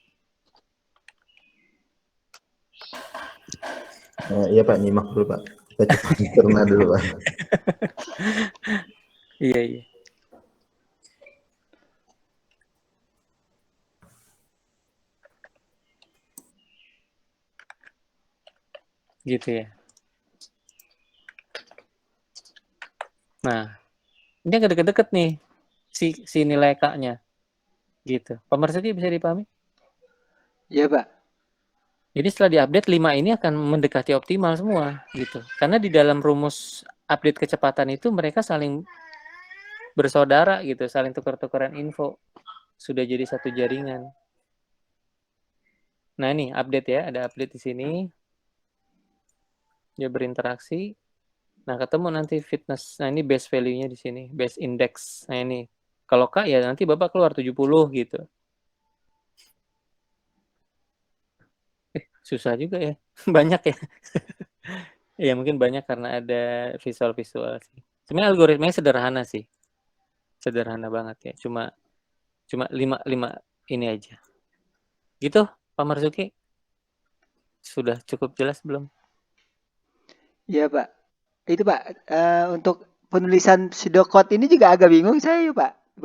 Iya Pak, nyimak dulu Pak. Kita coba cerna dulu Pak. Iya. Gitu ya. Nah, ini agak deket-deket nih si nilai K-nya. Gitu. Pak Marzuki bisa dipahami? Iya, Pak. Jadi setelah diupdate 5 ini akan mendekati optimal semua gitu. Karena di dalam rumus update kecepatan itu mereka saling bersaudara gitu, saling tukar-tukaran info. Sudah jadi satu jaringan. Nah, ini update ya, ada update di sini. Dia berinteraksi. Nah, ketemu nanti fitness. Nah, ini base value-nya di sini, base index. Nah, ini kalau K ya nanti Bapak keluar 70 gitu. Susah juga ya. Banyak ya. Ya mungkin banyak karena ada visual-visual sih. Sebenarnya algoritmanya sederhana sih. Sederhana banget ya. Cuma 5 ini aja. Gitu, Pak Marzuki. Sudah cukup jelas belum? Iya, Pak. Itu, Pak, untuk penulisan pseudocode ini juga agak bingung saya, Pak.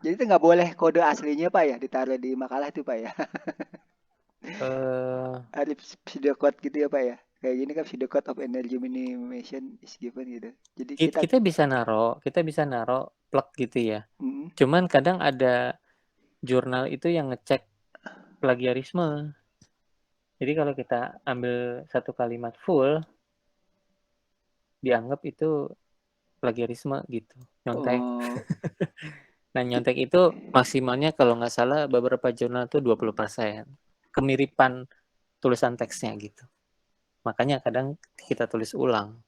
Jadi itu nggak boleh kode aslinya, Pak, ya, ditaruh di makalah itu, Pak, ya. Ada pseudocode gitu ya, Pak, ya. Kayak gini kan pseudocode of energy minimization is given gitu. Jadi kita bisa naruh plug gitu ya. Cuman kadang ada jurnal itu yang ngecek plagiarisme. Jadi kalau kita ambil satu kalimat full, dianggap itu plagiarisme gitu, nyontek. Nah, nyontek itu maksimalnya kalau nggak salah beberapa jurnal itu 20%. Kemiripan tulisan teksnya gitu. Makanya kadang kita tulis ulang.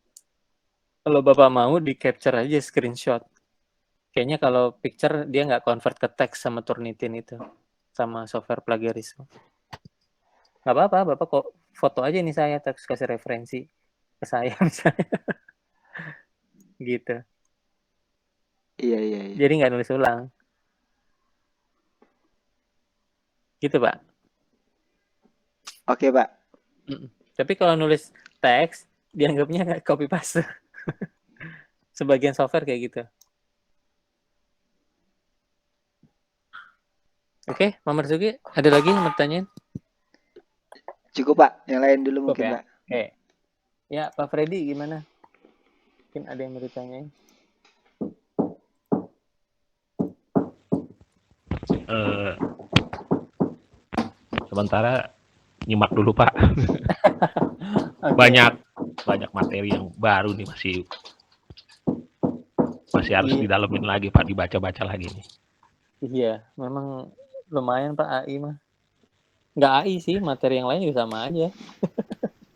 Kalau Bapak mau di capture aja screenshot. Kayaknya kalau picture dia nggak convert ke teks sama Turnitin itu. Sama software plagiarisme. Nggak apa-apa, Bapak kok foto aja nih saya, terus kasih referensi ke saya misalnya. Gitu. Iya. Jadi nggak nulis ulang. Gitu, Pak. Oke, Pak. Tapi kalau nulis teks, dianggapnya nggak copy paste. Sebagian software kayak gitu. Oke, Pak Marzuki, ada lagi yang mau ditanyain? Cukup Pak, yang lain dulu Cukup mungkin ya? Pak. Oke. Ya, Pak Freddy gimana? Mungkin ada yang mau ditanyain? Sementara nyimak dulu Pak. Oke. Banyak materi yang baru nih, masih harus didalemin lagi Pak, dibaca-baca lagi nih. Iya, memang lumayan Pak AI mah. Nggak AI sih, materi yang lain juga sama aja.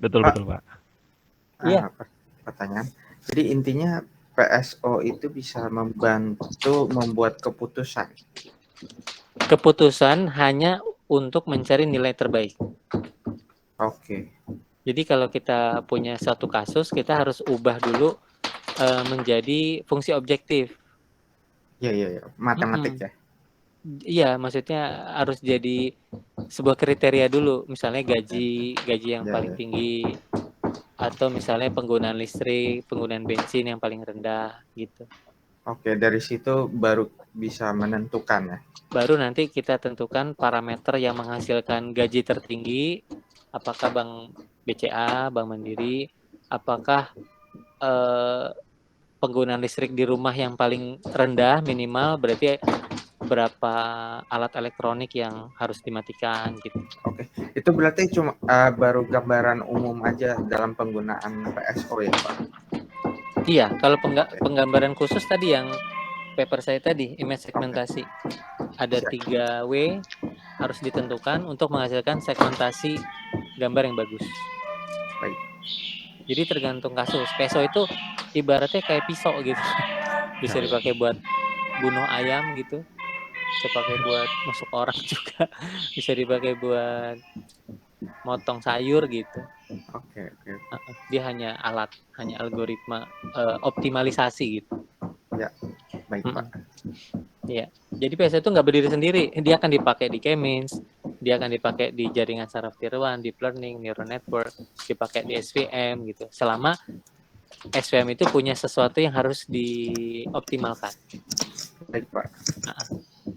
Betul Pak. Iya. Pertanyaan. Jadi intinya PSO itu bisa membantu membuat keputusan. Keputusan hanya untuk mencari nilai terbaik. Oke. Jadi kalau kita punya satu kasus, kita harus ubah dulu menjadi fungsi objektif. Iya. Matematik ya. Iya, maksudnya harus jadi sebuah kriteria dulu. Misalnya gaji yang paling tinggi, atau misalnya penggunaan listrik, penggunaan bensin yang paling rendah gitu. Oke, dari situ baru bisa menentukan ya. Baru nanti kita tentukan parameter yang menghasilkan gaji tertinggi, apakah Bank BCA, Bank Mandiri, apakah penggunaan listrik di rumah yang paling rendah minimal, berarti berapa alat elektronik yang harus dimatikan gitu. Oke, itu berarti cuma baru gambaran umum aja dalam penggunaan PSO ya Pak? Iya, kalau penggambaran khusus tadi yang paper saya tadi, image segmentasi. Ada 3 W harus ditentukan untuk menghasilkan segmentasi gambar yang bagus. Baik. Jadi tergantung kasus. PSO itu ibaratnya kayak pisau gitu. Bisa dipakai buat bunuh ayam gitu. Bisa pakai buat masuk orang juga. Bisa dipakai buat motong sayur gitu. Oke. Dia hanya alat, hanya algoritma optimalisasi gitu. Ya, baik Pak. Iya. Jadi PSO itu nggak berdiri sendiri. Dia akan dipakai di K-means, dia akan dipakai di jaringan saraf tier 1, deep learning, neural network, dipakai di SVM gitu. Selama SVM itu punya sesuatu yang harus dioptimalkan. Baik Pak.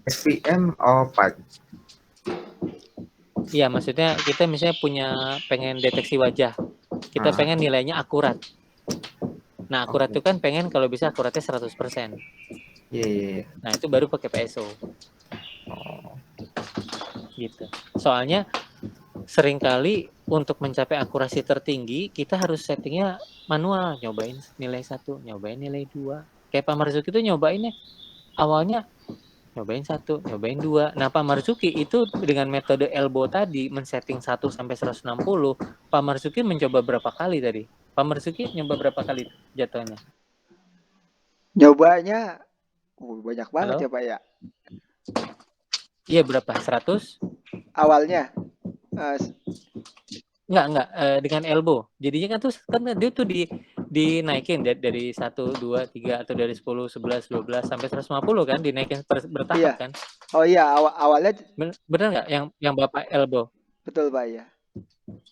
SVM apa? Iya, maksudnya kita misalnya pengen deteksi wajah. Kita pengen nilainya akurat. Nah, akurat itu kan pengen kalau bisa akuratnya 100%. Iya. Nah, itu baru pakai PSO. Gitu. Soalnya seringkali untuk mencapai akurasi tertinggi, kita harus settingnya manual. Nyobain nilai 1, nyobain nilai 2. Kayak Pak Marzuki itu nyobainnya awalnya nyobain 1, nyobain 2. Nah, Pak Marzuki itu dengan metode elbow tadi men-setting 1 sampai 160, Pak Marzuki mencoba berapa kali tadi? Pak Marzuki nyoba berapa kali jatuhnya? Nyobanya banyak banget. Halo? Ya Pak ya. Iya, berapa? 100? Awalnya Enggak, dengan elbow. Jadinya kan dia tuh dinaikin dari 1, 2, 3 atau dari 10, 11, 12 sampai 150 kan, dinaikin bertahap iya. kan. Oh iya, awalnya benar nggak yang Bapak elbow? Betul Pak ya.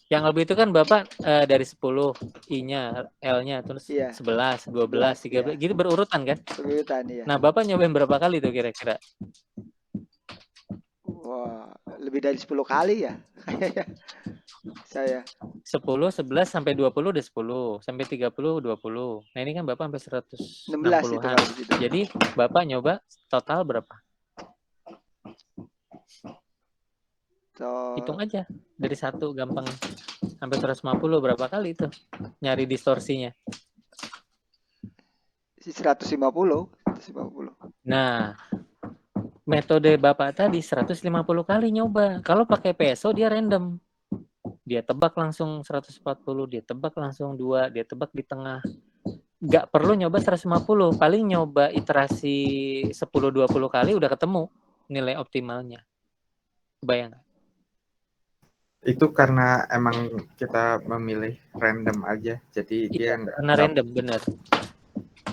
Yang elbow itu kan Bapak dari 10 I-nya, L-nya, terus 11, 12, 13 gitu berurutan kan? Berurutan iya. Nah, Bapak nyobain berapa kali tuh kira-kira? Wah, lebih dari 10 kali ya. Saya 10, 11 sampai 20 udah 10, sampai 30 20. Nah, ini kan Bapak sampai 160-an. Jadi Bapak nyoba total berapa? Hitung aja. Dari 1 gampang sampai 150 berapa kali itu? Nyari distorsinya. 150. Nah, metode Bapak tadi 150 kali nyoba. Kalau pakai PSO dia random. Dia tebak langsung 140, dia tebak langsung 2, dia tebak di tengah. Nggak perlu nyoba 150, paling nyoba iterasi 10-20 kali udah ketemu nilai optimalnya. Bayang. Itu karena emang kita memilih random aja, jadi dia nggak. Karena random, benar.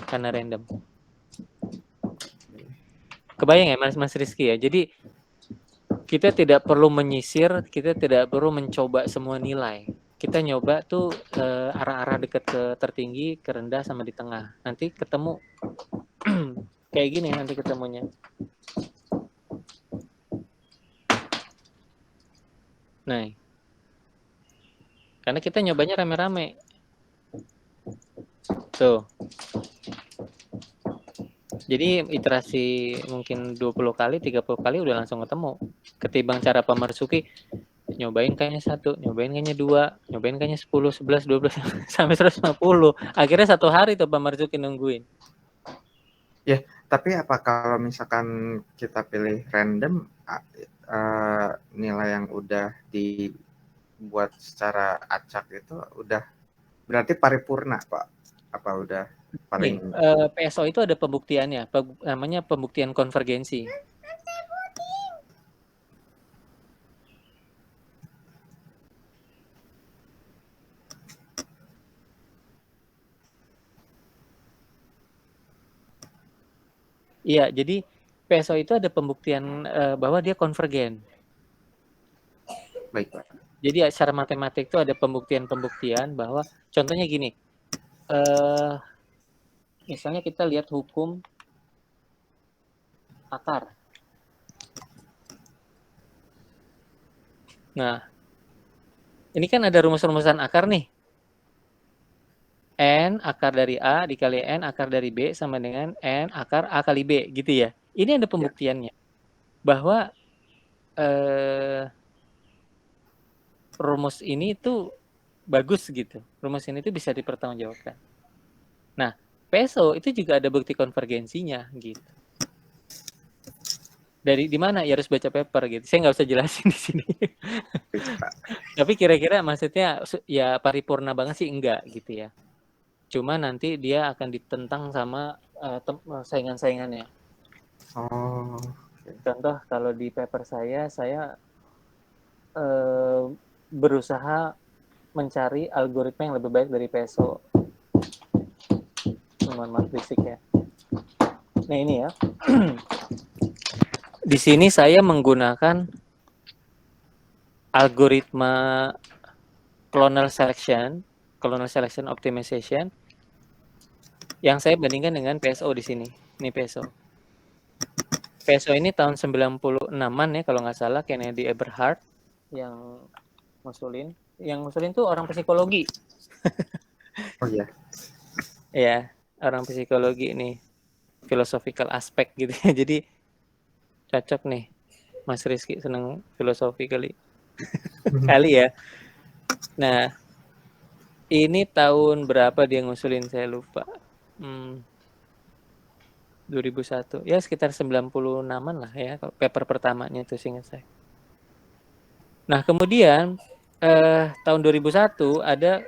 Karena random. Kebayang ya Mas Rizky ya. Jadi kita tidak perlu menyisir, kita tidak perlu mencoba semua nilai. kita nyoba tuh arah-arah dekat ke tertinggi, ke rendah, sama di tengah. Nanti ketemu kayak gini nanti ketemunya. Nah, karena kita nyobanya rame-rame. Tuh. Jadi iterasi mungkin 20 kali, 30 kali udah langsung ketemu. Ketimbang cara Pak Marzuki nyobain kayaknya 1, nyobain kayaknya 2, nyobain kayaknya 10, 11, 12 sampai 150. Akhirnya 1 hari tuh Pak Marzuki nungguin. Ya, tapi apa kalau misalkan kita pilih random, nilai yang udah dibuat secara acak itu udah berarti paripurna, Pak? Apa udah paling? PSO itu ada pembuktiannya, namanya pembuktian konvergensi. Iya, jadi PSO itu ada pembuktian bahwa dia konvergen. Baik, Pak. Jadi secara matematik itu ada pembuktian bahwa contohnya gini, misalnya kita lihat hukum akar. Nah, ini kan ada rumus-rumusan akar nih. N akar dari A dikali N akar dari B sama dengan N akar A kali B, gitu ya. Ini ada pembuktiannya. Bahwa rumus ini tuh bagus gitu. Rumus ini tuh bisa dipertanggungjawabkan. Nah, PSO itu juga ada bukti konvergensinya gitu. Dari di mana? Ya harus baca paper gitu. Saya nggak usah jelasin di sini. Tapi kira-kira maksudnya ya paripurna banget sih enggak gitu ya. Cuma nanti dia akan ditentang sama saingan-saingannya. Oh. Contoh kalau di paper saya berusaha mencari algoritma yang lebih baik dari PSO. Mohon maaf fisik ya. Nah ini ya. Di sini saya menggunakan algoritma clonal selection optimization yang saya bandingkan dengan PSO di sini. Ini PSO. PSO ini tahun 96-an ya kalau nggak salah, Kennedy Eberhard yang ngusulin. Yang ngusulin tuh orang psikologi. Oh iya. Ya, orang psikologi nih. Philosophical aspect gitu ya. Jadi cocok nih. Mas Rizky seneng filosofi kali. Kali ya. Nah, ini tahun berapa dia ngusulin saya lupa. 2001. Ya sekitar 96-an lah ya paper pertamanya itu seingat saya. Nah, kemudian tahun 2001 ada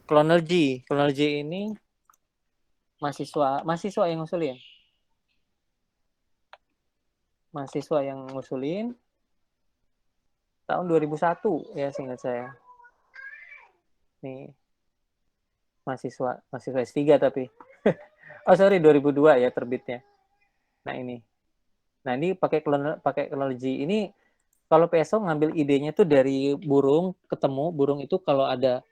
Clonal G. Clonal G ini mahasiswa yang ngusulin. Mahasiswa yang ngusulin tahun 2001 ya seingat saya. Nih. Mahasiswa S3 tapi. Oh sorry 2002 ya terbitnya. Nah ini pakai teknologi ini. Kalau PSO ngambil idenya tuh dari burung, ketemu burung itu kalau ada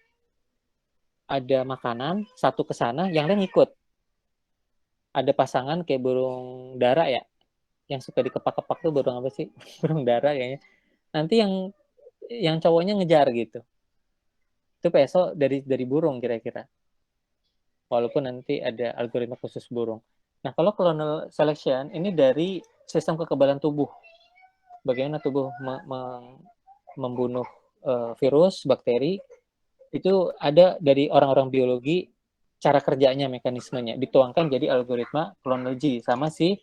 makanan satu ke sana, yang lain ikut. Ada pasangan kayak burung dara ya, yang suka dikepak-kepak tuh burung apa sih? Burung dara kayaknya. Nanti yang cowoknya ngejar gitu. Itu PSO dari burung kira-kira. Walaupun nanti ada algoritma khusus burung. Nah, kalau clonal selection ini dari sistem kekebalan tubuh. Bagaimana tubuh membunuh virus, bakteri, itu ada dari orang-orang biologi, cara kerjanya, mekanismenya, dituangkan jadi algoritma clonal G, sama si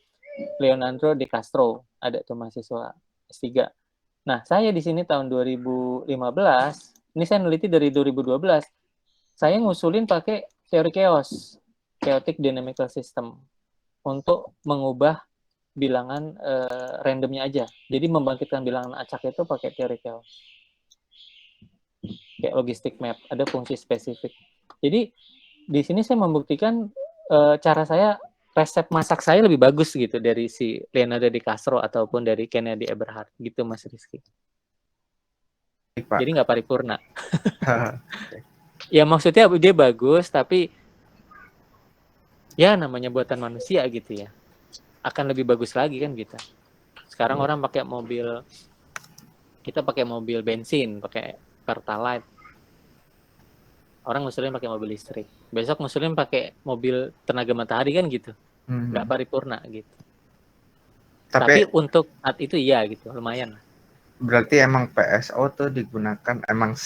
Leonardo de Castro, ada tuh mahasiswa S3. Nah, saya di sini tahun 2015, ini saya neliti dari 2012, saya ngusulin pakai teori chaos, chaotic dynamical system, untuk mengubah bilangan randomnya aja. Jadi membangkitkan bilangan acak itu pakai teori chaos. Kayak logistic map, ada fungsi spesifik. Jadi di sini saya membuktikan cara saya, resep masak saya lebih bagus gitu dari si Leonardo de Castro ataupun dari Kennedy Eberhard gitu Mas Rizky. Pak. Jadi nggak paripurna. Ya maksudnya dia bagus, tapi ya namanya buatan manusia gitu ya. Akan lebih bagus lagi kan kita. Sekarang orang pakai mobil, kita pakai mobil bensin, pakai Pertalite. Orang ngusulin pakai mobil listrik. Besok ngusulin pakai mobil tenaga matahari kan gitu. Nggak paripurna gitu. Tapi untuk saat itu iya gitu, lumayan. Berarti emang PSO tuh digunakan emang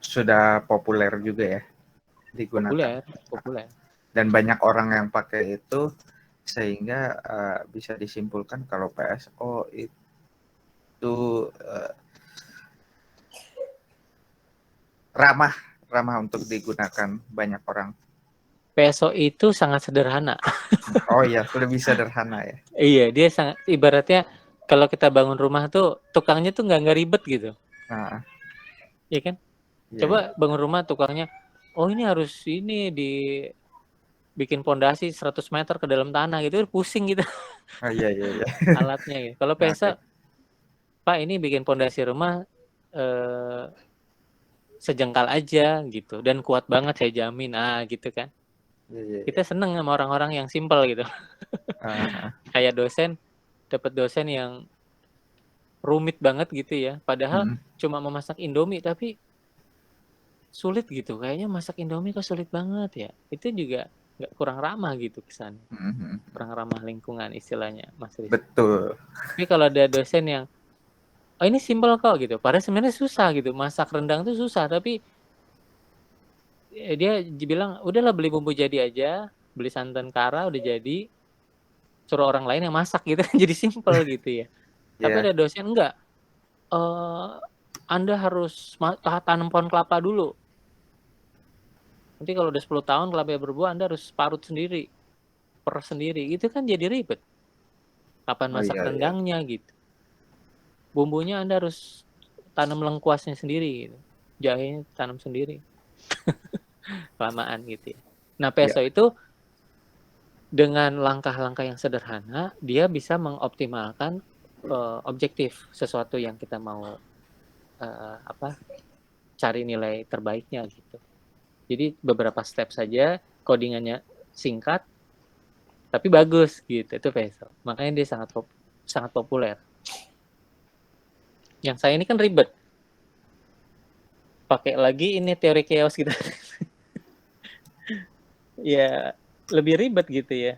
sudah populer juga ya digunakan. Populer. Dan banyak orang yang pakai itu sehingga bisa disimpulkan kalau PSO itu ramah untuk digunakan banyak orang. PSO itu sangat sederhana. Oh iya, lebih sederhana ya. Iya, dia sangat ibaratnya kalau kita bangun rumah tuh tukangnya tuh nggak ribet gitu. Nah, iya kan? iya, Coba bangun rumah tukangnya, oh ini harus ini bikin pondasi 100 meter ke dalam tanah gitu, pusing gitu. Oh iya. Alatnya gitu. Kalau PSO, Pak ini bikin pondasi rumah sejengkal aja gitu dan kuat banget saya jamin, gitu kan. Iya. Kita seneng sama orang-orang yang simple gitu. Kayak dapat dosen yang rumit banget gitu ya, padahal cuma memasak Indomie tapi sulit gitu, kayaknya masak Indomie kok sulit banget ya. Itu juga nggak kurang ramah gitu kesannya, kurang ramah lingkungan istilahnya, Mas Riz. Betul. Tapi kalau ada dosen yang oh ini simple kok gitu, padahal sebenarnya susah gitu, masak rendang tuh susah, tapi dia bilang udahlah beli bumbu jadi aja, beli santan kara udah jadi, suruh orang lain yang masak gitu kan jadi simple gitu ya. Tapi ada dosen enggak, Anda harus tanam pohon kelapa dulu. Nanti kalau udah 10 tahun kelapa berbuah Anda harus parut sendiri, per sendiri, itu kan jadi ribet. Kapan masak rendangnya gitu. Bumbunya Anda harus tanam lengkuasnya sendiri gitu. Jahenya tanam sendiri. Kelamaan gitu ya. Nah, PSO itu dengan langkah-langkah yang sederhana, dia bisa mengoptimalkan objektif sesuatu yang kita mau cari nilai terbaiknya gitu. Jadi beberapa step saja, codingannya singkat, tapi bagus gitu. Itu PSO. Makanya dia sangat populer. Yang saya ini kan ribet. Pakai lagi ini teori chaos gitu. Ya lebih ribet gitu ya.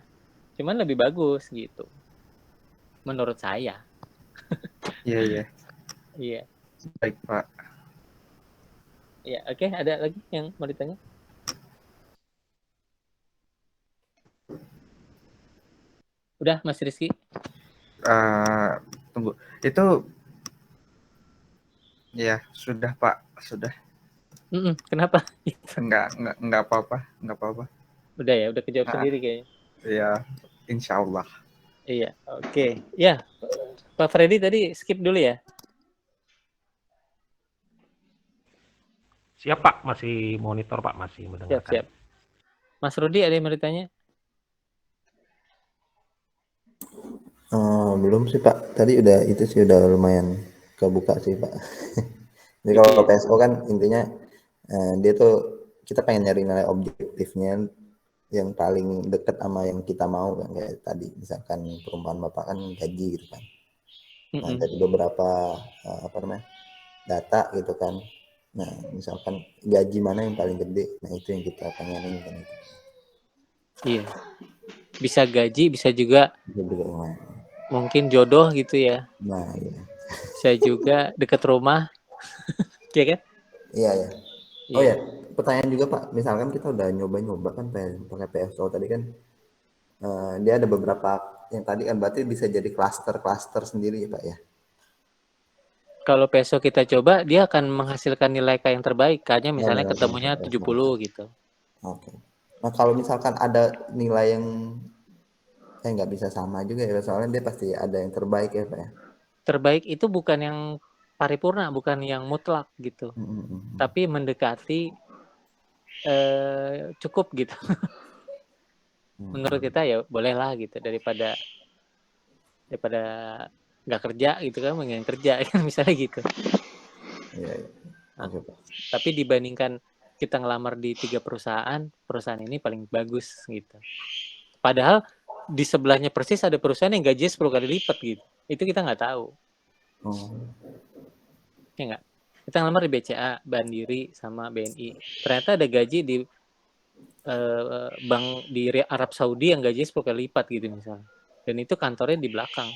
Cuman lebih bagus gitu. Menurut saya. Iya. Iya. Baik, Pak. Ya, oke. Ada lagi yang mau ditanya? Udah, Mas Rizky? Tunggu. Itu ya sudah, Pak. Sudah. Kenapa? Enggak apa-apa. Udah ya, udah kejawab sendiri kayaknya. Iya, insya Allah. Iya, oke. Ya, Pak Freddy tadi skip dulu ya. Siap Pak, masih monitor Pak, masih mendengarkan. Siap. Mas Rudi ada yang mau ditanya? Belum sih Pak, tadi udah lumayan kebuka sih Pak. Jadi kalau PSO kan intinya dia tuh kita pengen nyari nilai objektifnya yang paling dekat sama yang kita mau kan, kayak tadi misalkan perumpamaan Bapak kan gaji gitu kan. Nah dari beberapa data gitu kan. Nah misalkan gaji mana yang paling gede, nah itu yang kita pengenin kan itu. Iya. Bisa gaji, bisa juga mungkin jodoh gitu ya. Nah iya. Bisa juga dekat rumah. Iya kan? Iya. Oh ya, pertanyaan juga Pak, misalkan kita udah nyoba kan pakai PSO tadi kan, dia ada beberapa yang tadi kan berarti bisa jadi klaster sendiri Pak ya? Kalau PSO kita coba, dia akan menghasilkan nilai K yang terbaik. K-nya misalnya ketemunya 70 gitu. Oke. Nah kalau misalkan ada nilai yang nggak bisa sama juga ya, soalnya dia pasti ada yang terbaik ya Pak ya? Terbaik itu bukan yang paripurna, bukan yang mutlak gitu. Tapi mendekati cukup gitu. Menurut kita ya bolehlah gitu, daripada nggak kerja gitu kan, mendingan kerja kan misalnya gitu. Iya. Oke, Pak. Tapi dibandingkan kita ngelamar di 3 perusahaan ini paling bagus gitu. Padahal di sebelahnya persis ada perusahaan yang gajinya 10 kali lipat gitu. Itu kita nggak tahu. Ya nggak? Kita ngelamar di BCA, Mandiri, sama BNI. Ternyata ada gaji di bank di Arab Saudi yang gajinya 10 kali lipat gitu misalnya. Dan itu kantornya di belakang.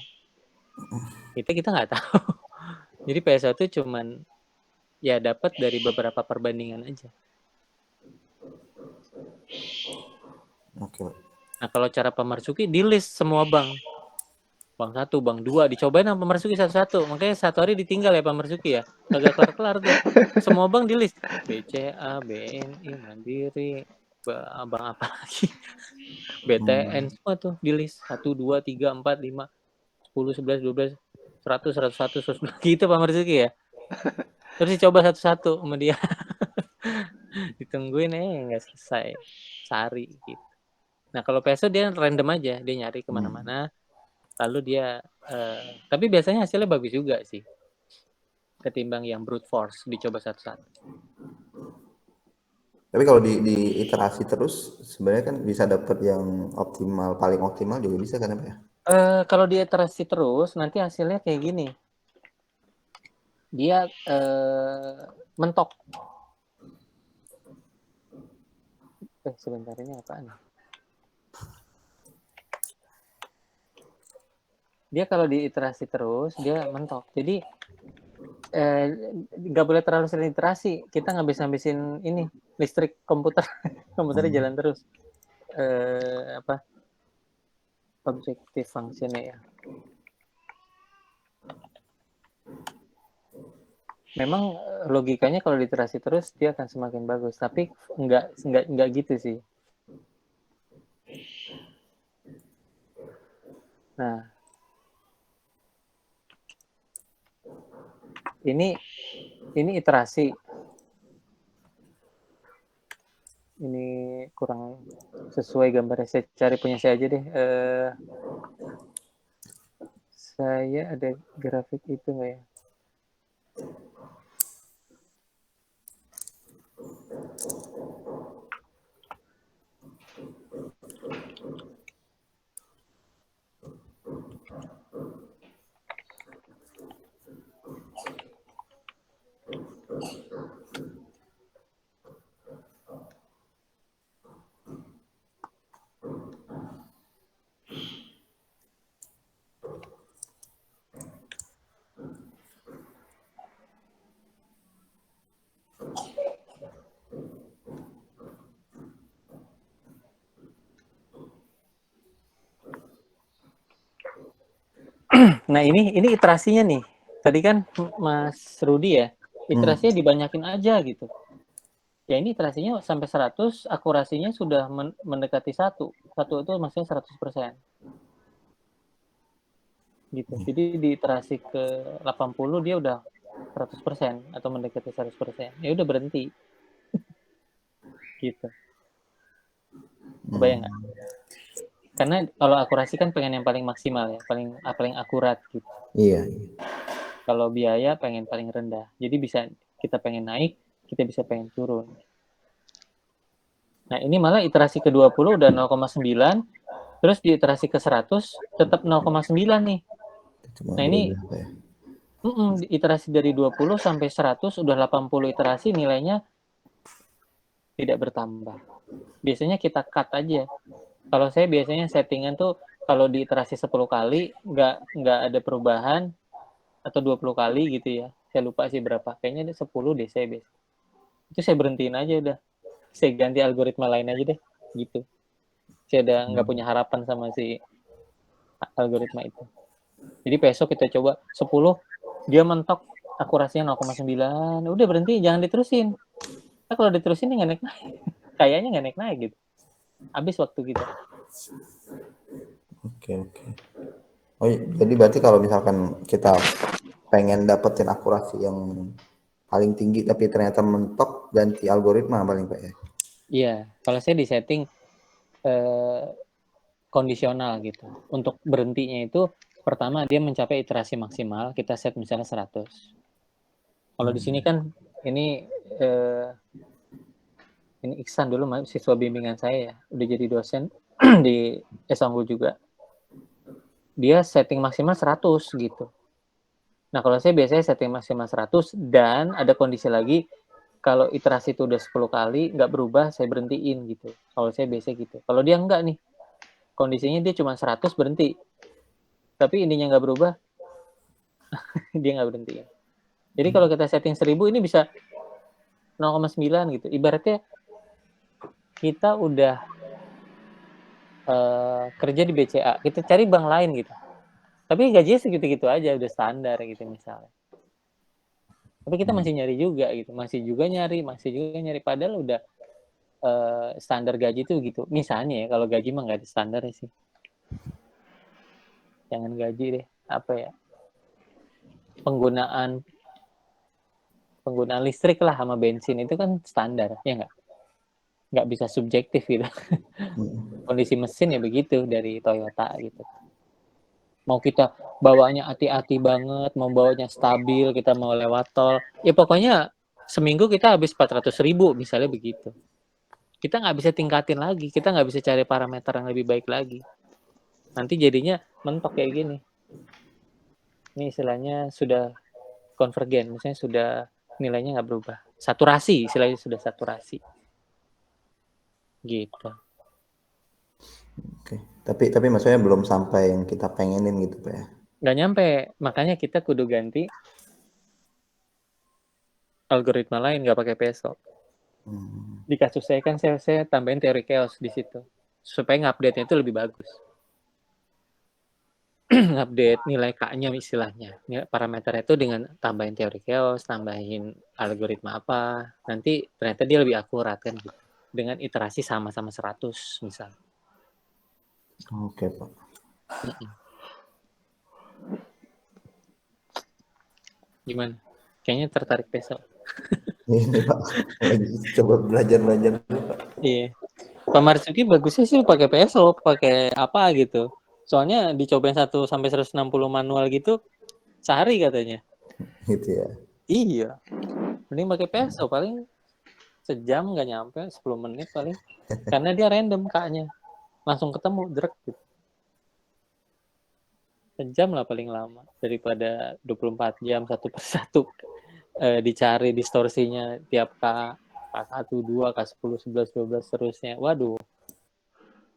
Kita nggak tahu. Jadi PSO itu cuman ya dapat dari beberapa perbandingan aja. Oke, Pak. Nah, kalau cara Pak Marzuki di list semua bank. Bank 1, bank 2 dicobain sama Pak Marzuki satu-satu. Makanya satu hari ditinggal ya Pak Marzuki ya. Kagak kelar-kelar tuh. Semua bank di list. BCA, BNI, Mandiri, bank apa lagi? BTN semua tuh di list. 1, 2, 3, 4, 5, 10, 11, 12, 100, 101, 102 gitu Pak Marzuki ya. Terus dicoba satu-satu sama dia. Ditungguin nggak selesai. Sehari gitu. Nah kalau PSO dia random aja. Dia nyari kemana-mana. Lalu dia, tapi biasanya hasilnya bagus juga sih. Ketimbang yang brute force, dicoba satu-satu. Tapi kalau di iterasi terus, sebenarnya kan bisa dapat yang optimal, paling optimal juga bisa kan Pak ya? Kalau di iterasi terus, nanti hasilnya kayak gini. Dia mentok. Sebentar, ini apaan? Dia kalau diiterasi terus dia mentok. Jadi nggak boleh terlalu sering iterasi. Kita ngabis-ngabisin ini listrik komputer. Komputernya jalan terus. Objective functionnya ya. Memang logikanya kalau diiterasi terus dia akan semakin bagus. Tapi nggak gitu sih. Nah, ini iterasi. Ini kurang sesuai gambarnya. Saya cari punya saya aja deh. Saya ada grafik itu nggak ya? Nah ini iterasinya nih. Tadi kan Mas Rudi ya, iterasinya dibanyakin aja gitu. Ya ini iterasinya sampai 100, akurasinya sudah mendekati 1. 1 itu maksudnya 100%. Gitu. Jadi di iterasi ke 80 dia udah 100% atau mendekati 100%. Ya udah berhenti. Gitu. Kebayang nggak? Karena kalau akurasi kan pengen yang paling maksimal ya, paling akurat gitu. Iya. Kalau biaya pengen paling rendah. Jadi bisa kita pengen naik, kita bisa pengen turun. Nah, ini malah iterasi ke-20 udah 0,9, terus di iterasi ke-100 tetap 0,9 nih. Nah, ini iterasi dari 20 sampai 100 udah 80 iterasi, nilainya tidak bertambah. Biasanya kita cut aja. Kalau saya biasanya settingan tuh kalau di iterasi 10 kali nggak ada perubahan atau 20 kali gitu ya. Saya lupa sih berapa. Kayaknya 10 deh saya biasa. Itu saya berhentiin aja udah. Saya ganti algoritma lain aja deh gitu. Saya udah nggak punya harapan sama si algoritma itu. Jadi besok kita coba 10 dia mentok akurasinya 0,9. Udah berhenti, jangan diterusin. Nah, kalau diterusin nggak naik-naik. Kayaknya nggak naik-naik gitu. Habis waktu kita. Oke. Oh, jadi berarti kalau misalkan kita pengen dapetin akurasi yang paling tinggi tapi ternyata mentok, ganti algoritma paling Pak ya? Iya, kalau saya di setting kondisional gitu. Untuk berhentinya itu pertama dia mencapai iterasi maksimal, kita set misalnya 100. Kalau di sini kan ini Iksan dulu siswa bimbingan saya ya, udah jadi dosen di S-Unggul juga. Dia setting maksimal 100 gitu. Nah, kalau saya biasanya setting maksimal 100 dan ada kondisi lagi kalau iterasi itu udah 10 kali nggak berubah, saya berhentiin gitu. Kalau saya biasa gitu. Kalau dia enggak nih, kondisinya dia cuma 100 berhenti. Tapi ininya nggak berubah, dia nggak berhenti. Jadi kalau kita setting 1000 ini bisa 0,9 gitu. Ibaratnya kita udah kerja di BCA, kita cari bank lain gitu. Tapi gajinya segitu-gitu aja, udah standar gitu misalnya. Tapi kita masih nyari juga gitu, masih juga nyari. Padahal udah standar gaji tuh gitu. Misalnya ya, kalau gaji mah nggak ada standarnya sih. Jangan gaji deh, apa ya? Penggunaan listrik lah sama bensin itu kan standar, ya nggak bisa subjektif gitu. Kondisi mesin ya begitu dari Toyota gitu. Mau kita bawanya hati-hati banget, mau bawanya stabil, kita mau lewat tol, ya pokoknya seminggu kita habis 400.000 misalnya begitu. Kita nggak bisa tingkatin lagi, kita nggak bisa cari parameter yang lebih baik lagi. Nanti jadinya mentok kayak gini. Ini istilahnya sudah konvergen, misalnya sudah nilainya nggak berubah. Saturasi, istilahnya sudah saturasi. Gitu. Oke. Tapi maksudnya belum sampai yang kita pengenin gitu Pak ya? Nggak nyampe, makanya kita kudu ganti algoritma lain, nggak pakai peso. Di kasus saya kan saya tambahin teori chaos di situ supaya ngupdate-nya itu lebih bagus. Ngupdate nilai K-nya istilahnya, parameternya itu dengan tambahin teori chaos, tambahin algoritma apa, nanti ternyata dia lebih akurat kan gitu. Dengan iterasi sama-sama 100 misal. Oke Pak. Gimana? Kayaknya tertarik peso. Ini Pak, lagi coba belajar dulu Pak. Iya. Pak Marzuki bagusnya sih pakai peso, pakai apa gitu. Soalnya dicobain 1 sampai 160 manual gitu sehari katanya. Gitu ya. Iya. Mending pakai peso paling sejam nggak nyampe 10 menit paling. Karena dia random K-nya. Langsung ketemu drek gitu. Sejam lah paling lama daripada 24 jam satu persatu dicari distorsinya tiap K1, 2, K10, 11, 12 terusnya. Waduh.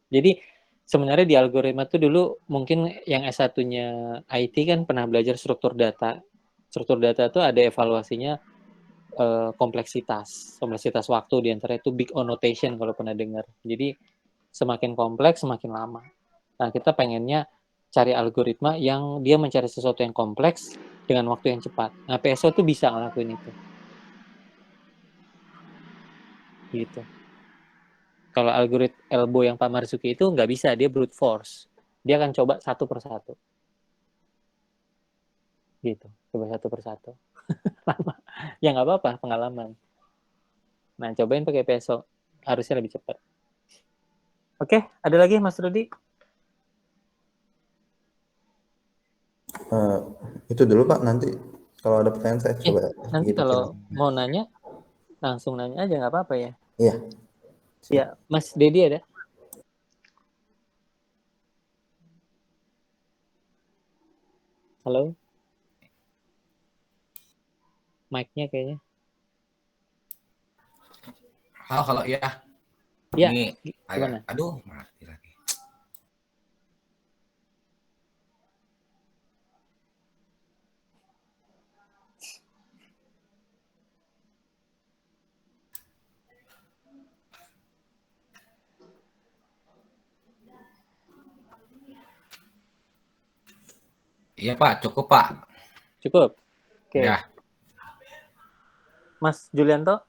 Jadi sebenarnya di algoritma tuh dulu mungkin yang S1-nya IT kan pernah belajar struktur data. Struktur data tuh ada evaluasinya kompleksitas waktu, di antara itu big O notation kalau pernah dengar. Jadi semakin kompleks semakin lama. Nah, kita pengennya cari algoritma yang dia mencari sesuatu yang kompleks dengan waktu yang cepat. Nah, PSO tuh bisa ngelakuin itu. Gitu. Kalau algoritma elbow yang Pak Marzuki itu nggak bisa, dia brute force. Dia akan coba satu persatu. Gitu, coba satu persatu. Lama. Ya nggak apa-apa, pengalaman. Nah, cobain pakai peso. Harusnya lebih cepat. Oke, ada lagi Mas Rudi? Itu dulu Pak, nanti kalau ada pertanyaan saya coba. Nanti kalau mau nanya, langsung nanya aja, nggak apa-apa ya? Iya. Ya, Mas Dedi ada? Halo? Mic-nya kayaknya. Halo, iya. Ya, Ini gimana? aduh, mati lagi. Iya Pak, cukup Pak. Cukup? Oke. Ya. Mas Julianto?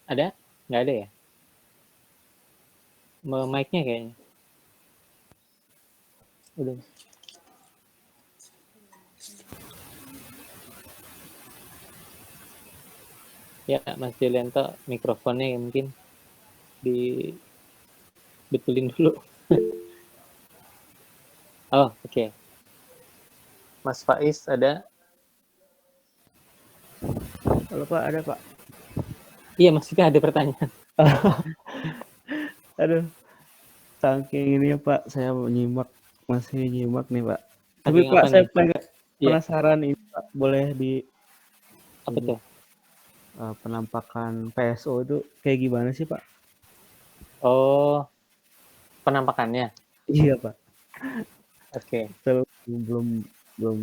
Ada? Nggak ada ya? Mic-nya kayaknya. Udah. Ya, Mas Julianto, mikrofonnya mungkin dibetulin dulu. Oh, oke. Mas Faiz ada? Halo Pak, ada Pak. Iya, maksudnya ada pertanyaan. Aduh, saking ini ya Pak, saya masih nyimak nih Pak. Tapi Saking Pak, apa saya nih? pengen Iya, penasaran ini Pak, boleh di apa tuh? penampakan PSO itu kayak gimana sih Pak? Oh, penampakannya. Iya Pak, Oke. saya belum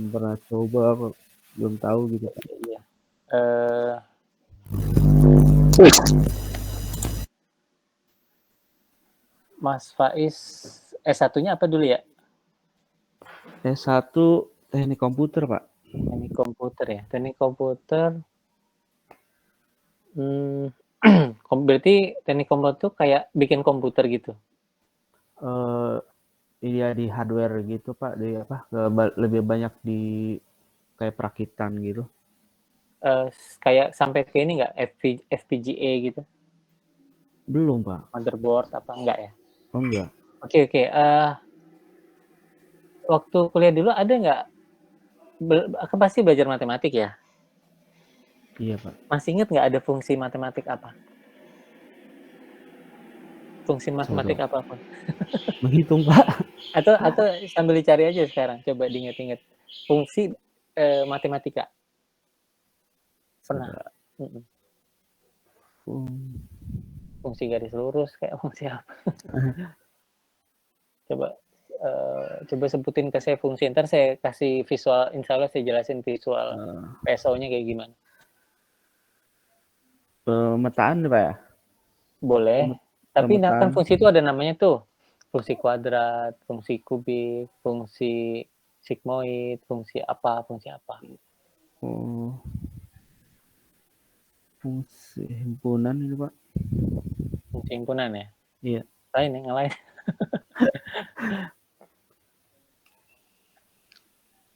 pernah coba, Pak. Belum tahu gitu Pak. Iya. Mas Faiz S1-nya apa dulu ya? S1 teknik komputer Pak. Teknik komputer ya. Teknik komputer. Berarti teknik komputer tuh kayak bikin komputer gitu. Iya di hardware gitu Pak, di apa? Lebih banyak di kayak perakitan gitu. Kayak sampai ke ini nggak FPGA gitu? Belum Pak. Motherboard apa enggak ya? Oh enggak. Oke. Waktu kuliah dulu ada nggak? Aku pasti belajar matematik ya. Iya Pak. Masih ingat nggak ada fungsi matematik apa? Fungsi matematik apapun. Menghitung Pak. Atau sambil dicari aja sekarang. Coba diinget-inget. Fungsi matematika. Pernah. Fungsi garis lurus kayak fungsi apa? Coba sebutin ke saya fungsi. Ntar saya kasih visual. Insya Allah saya jelasin visual PSO-nya kayak gimana. Pemetaan Pak ya? Boleh. Tapi kan fungsi itu ada namanya tuh. Fungsi kuadrat, fungsi kubik, fungsi sigmoid, fungsi apa. Oh. Fungsi himpunan ini Pak. Fungsi himpunan ya? Iya. Lain yang lain.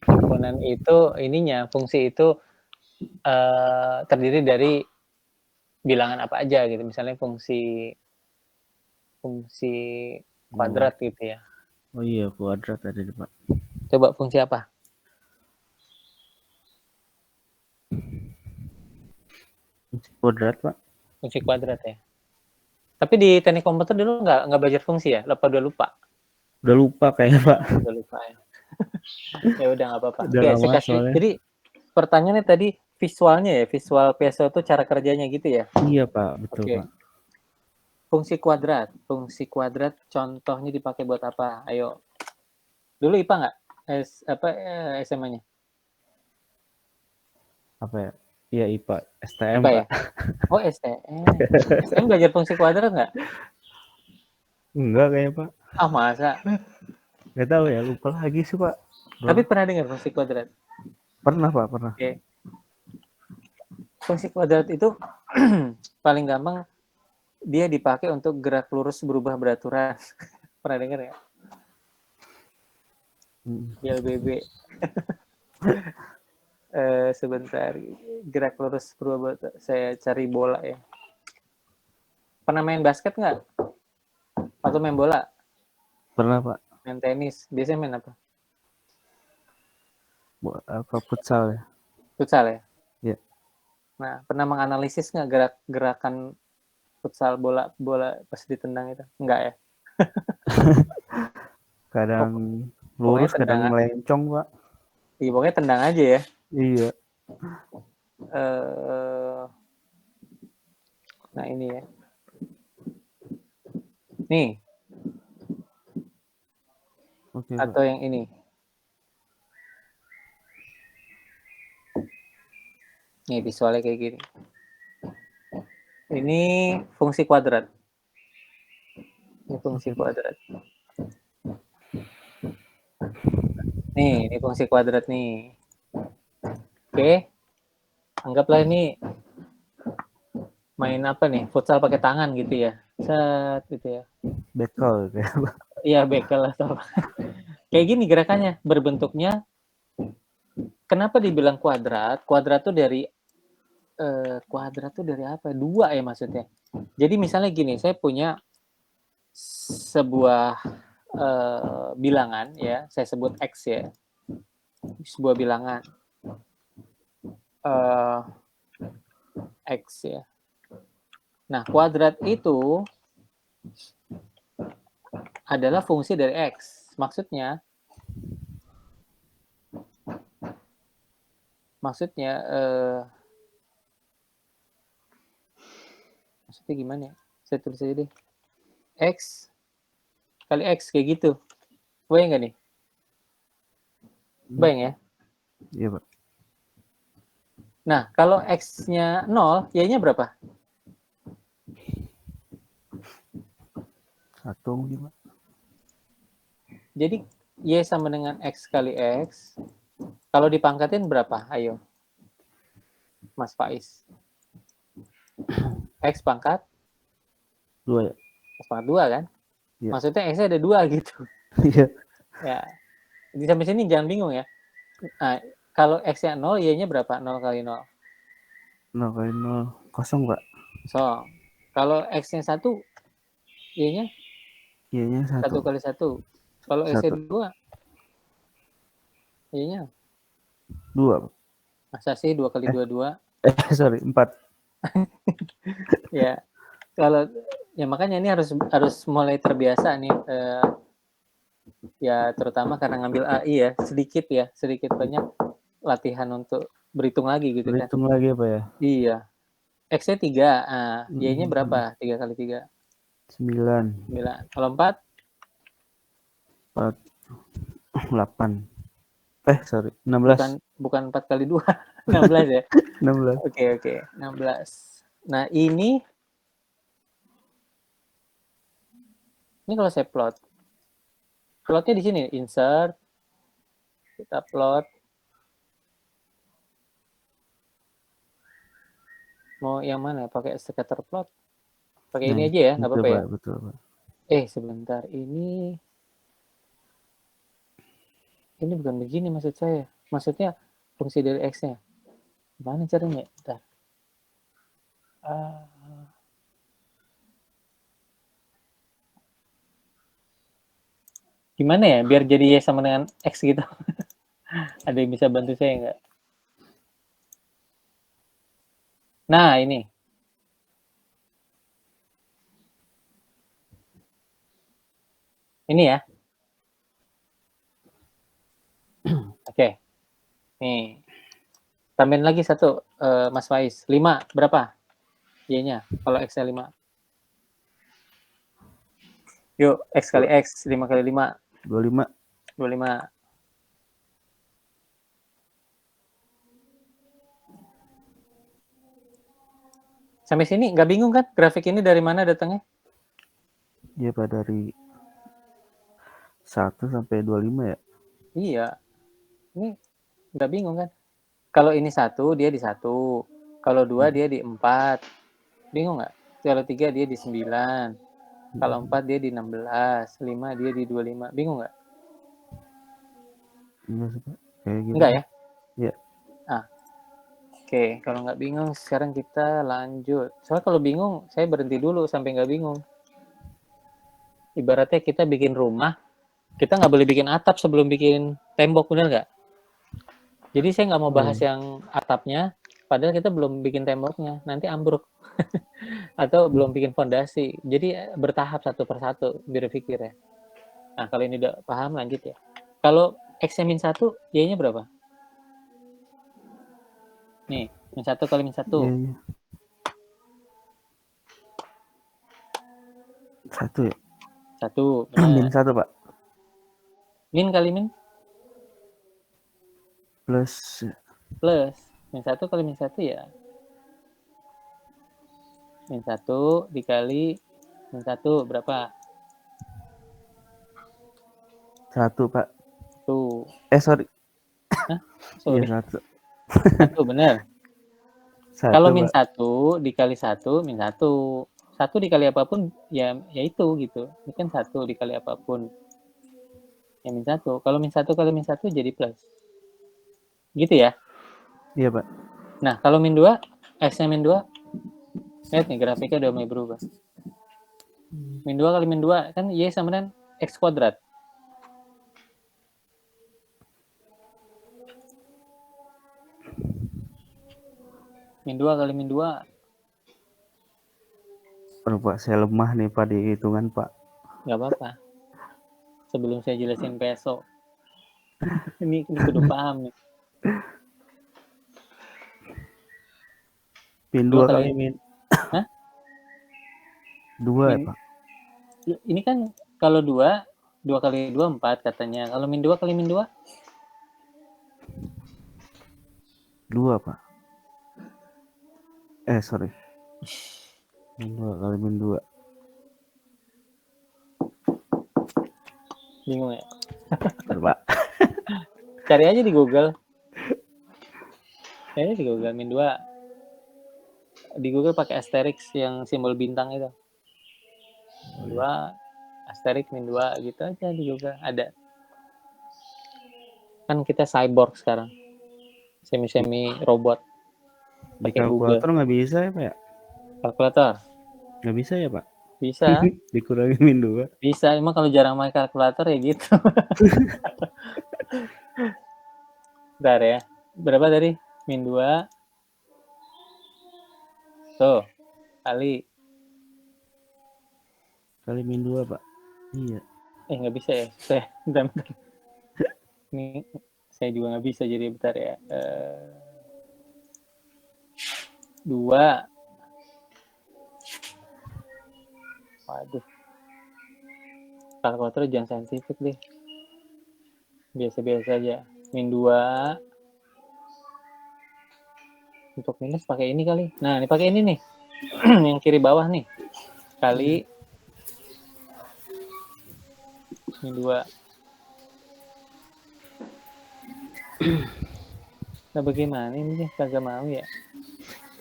Himpunan itu ininya, fungsi itu terdiri dari bilangan apa aja gitu. Misalnya fungsi kuadrat gitu ya. Oh iya, kuadrat ada Pak. Coba fungsi apa? Fungsi kuadrat Pak. Fungsi kuadrat ya. Tapi di teknik komputer dulu nggak belajar fungsi ya? Udah lupa? Udah lupa kayaknya Pak. Udah lupa ya. Ya udah nggak apa-apa. Oke, jadi pertanyaannya tadi visualnya ya, visual PSO itu cara kerjanya gitu ya? Iya Pak, betul Pak. Fungsi kuadrat contohnya dipakai buat apa? Ayo. Dulu IPA nggak? SMA-nya? Apa ya? Iya IPA, STM IPA, Pak. Ya? Oh STM. STM belajar fungsi kuadrat nggak? Enggak kayaknya Pak. Ah masa? Nggak tahu ya, lupa lagi sih Pak. Tapi pernah dengar fungsi kuadrat? Pernah Pak, pernah. Oke. Fungsi kuadrat itu paling gampang dia dipakai untuk gerak lurus berubah beraturan. Pernah dengar ya? GLBB. Sebentar, gerak lurus berubah. Saya cari bola ya. Pernah main basket nggak? Atau main bola? Pernah Pak. Main tenis. Biasanya main apa? Futsal ya. Futsal ya? Iya. Nah, pernah menganalisis nggak gerakan futsal bola pas ditendang itu? Enggak ya? Kadang lurus, kadang melencong Pak. Iya, pokoknya tendang aja ya. Iya. Nah ini ya. Nih. Oke, atau Pak. Yang ini. Nih visualnya kayak gini. Ini fungsi kuadrat. Ini fungsi kuadrat. Nih, ini fungsi kuadrat nih. Oke. Anggaplah ini main apa nih? Futsal pakai tangan gitu ya. Set gitu ya. Bekel gitu ya. Iya, bekel atau kayak gini gerakannya, berbentuknya. Kenapa dibilang kuadrat? Kuadrat tuh dari apa? 2 ya maksudnya. Jadi misalnya gini, saya punya sebuah bilangan ya, saya sebut X ya, sebuah bilangan X ya. Nah, kuadrat itu adalah fungsi dari X. Maksudnya maksudnya gimana ya? Saya tulis aja deh. X kali X kayak gitu. Bayang nggak nih? Bayang ya? Iya, Pak. Nah, kalau X-nya 0, Y-nya berapa? 1 mungkin, Pak. Jadi Y sama dengan X kali X. Kalau dipangkatin berapa? Ayo. Mas Faiz. X pangkat 2 ya? X pangkat 2 kan? Iya. Maksudnya X-nya ada 2 gitu. Iya. Ya. Jadi sampai sini jangan bingung ya. Nah, kalau X-nya 0, Y-nya berapa? 0 kali 0. 0 kali 0. Kosong, Pak. So, kalau X-nya 1, Y-nya? Y-nya 1. 1 kali 1. Kalau X-nya 2, Y-nya? 2, Pak. Masa sih 2 kali 2, 2? Sorry, 4. Ya. Kalau ya makanya ini harus mulai terbiasa nih ya, terutama karena ngambil AI ya, sedikit banyak latihan untuk berhitung lagi gitu kan. Berhitung lagi apa ya? Iya. X-nya 3, Y-nya berapa? 3 kali 3? 9. Kalau 4? 8. Sorry, 16. Bukan 4 kali 2, 16 ya? 16. Oke, 16. Nah, ini kalau saya plotnya di sini, insert, kita plot. Mau yang mana? Pakai scatter plot? Pakai ini aja ya, nggak apa-apa ya? Betul, Pak. Sebentar, ini bukan begini maksud saya. Maksudnya fungsi dari X-nya. Gimana caranya? Bentar. Gimana ya biar jadi Y sama dengan X gitu? Ada yang bisa bantu saya nggak? Nah, ini. Ini ya. Oke. Nih. Tambahin lagi 1, Mas Faiz. 5, berapa? Y-nya, kalau X-nya 5. Yuk, X kali X, 5 kali 5. 25. 25. Sampai sini nggak bingung kan? Grafik ini dari mana datangnya? Iya, Pak, dari 1 sampai 25 ya? Iya. Ini nggak bingung kan? Kalau ini 1, dia di 1. Kalau 2, dia di 4. Bingung nggak? Kalau 3, dia di 9. Kalau 4, dia di 16. 5, dia di 25. Bingung nggak? Enggak sih, Pak. Kayak gitu. Enggak ya? Iya. Oke, kalau nggak bingung, sekarang kita lanjut. Soalnya kalau bingung, saya berhenti dulu sampai nggak bingung. Ibaratnya kita bikin rumah, kita nggak boleh bikin atap sebelum bikin tembok, benar nggak? Jadi saya nggak mau bahas yang atapnya, padahal kita belum bikin temboknya, nanti ambruk. Atau belum bikin fondasi. Jadi bertahap satu persatu, berpikir ya. Nah, kalau ini udah paham, lanjut ya. Kalau X-nya -1, Y-nya berapa? Nih, -1 kali -1. Iya. 1 ya? 1. Min 1, Pak. Min kali min? Plus. -1 kali -1 ya. -1 dikali -1 berapa? 1, Pak. 1. Sorry. Hah? Sorry. Iya, 1. 1 benar. Kalau -1 dikali 1, -1. 1 dikali apapun ya itu gitu. Ini kan 1 dikali apapun. Ya -1. Kalau -1 kali -1 jadi plus. Gitu ya? Iya, Pak. Nah, kalau -2, X-nya -2, lihat nih grafiknya udah mulai berubah. -2 kali -2 kan Y sama dengan X kuadrat. Min 2 kali min 2. Aduh Pak, saya lemah nih Pak di hitungan Pak. Nggak apa-apa. Sebelum saya jelasin peso. ini kudu paham nih. Min 2 Dua kali kali min. Hah? 2 ya Min- Pak. Ini kan kalau 2 kali 2 4 katanya. Kalau min 2 kali min 2? 2 Pak. Sorry. Min 2 kali min 2. Bingung ya? Bentar, Pak. Cari aja di Google. Cari di Google min 2. Di Google pakai asterisk yang simbol bintang itu. Min 2 asterisk min 2 gitu aja di Google ada. Kan kita cyborg sekarang. Semi robot. Di Pakai Google. kalkulator nggak bisa ya Pak ya? Kalkulator Nggak bisa ya Pak? bisa. Dikurangi min 2. Bisa, emang kalau jarang main kalkulator ya gitu. Bentar ya. Berapa tadi? Min 2. Tuh. Kali. Kali min 2 Pak. Iya. Nggak bisa ya. Bentar. Ini saya juga nggak bisa jadi bentar ya. 2. Waduh. Kalkulator jangan saintifik deh. Biasa-biasa aja. Min 2. Untuk minus pakai ini kali. Nah, ini pakai ini nih. Yang kiri bawah nih. Kali min 2. Nah, bagaimana ini? Kagak mau ya?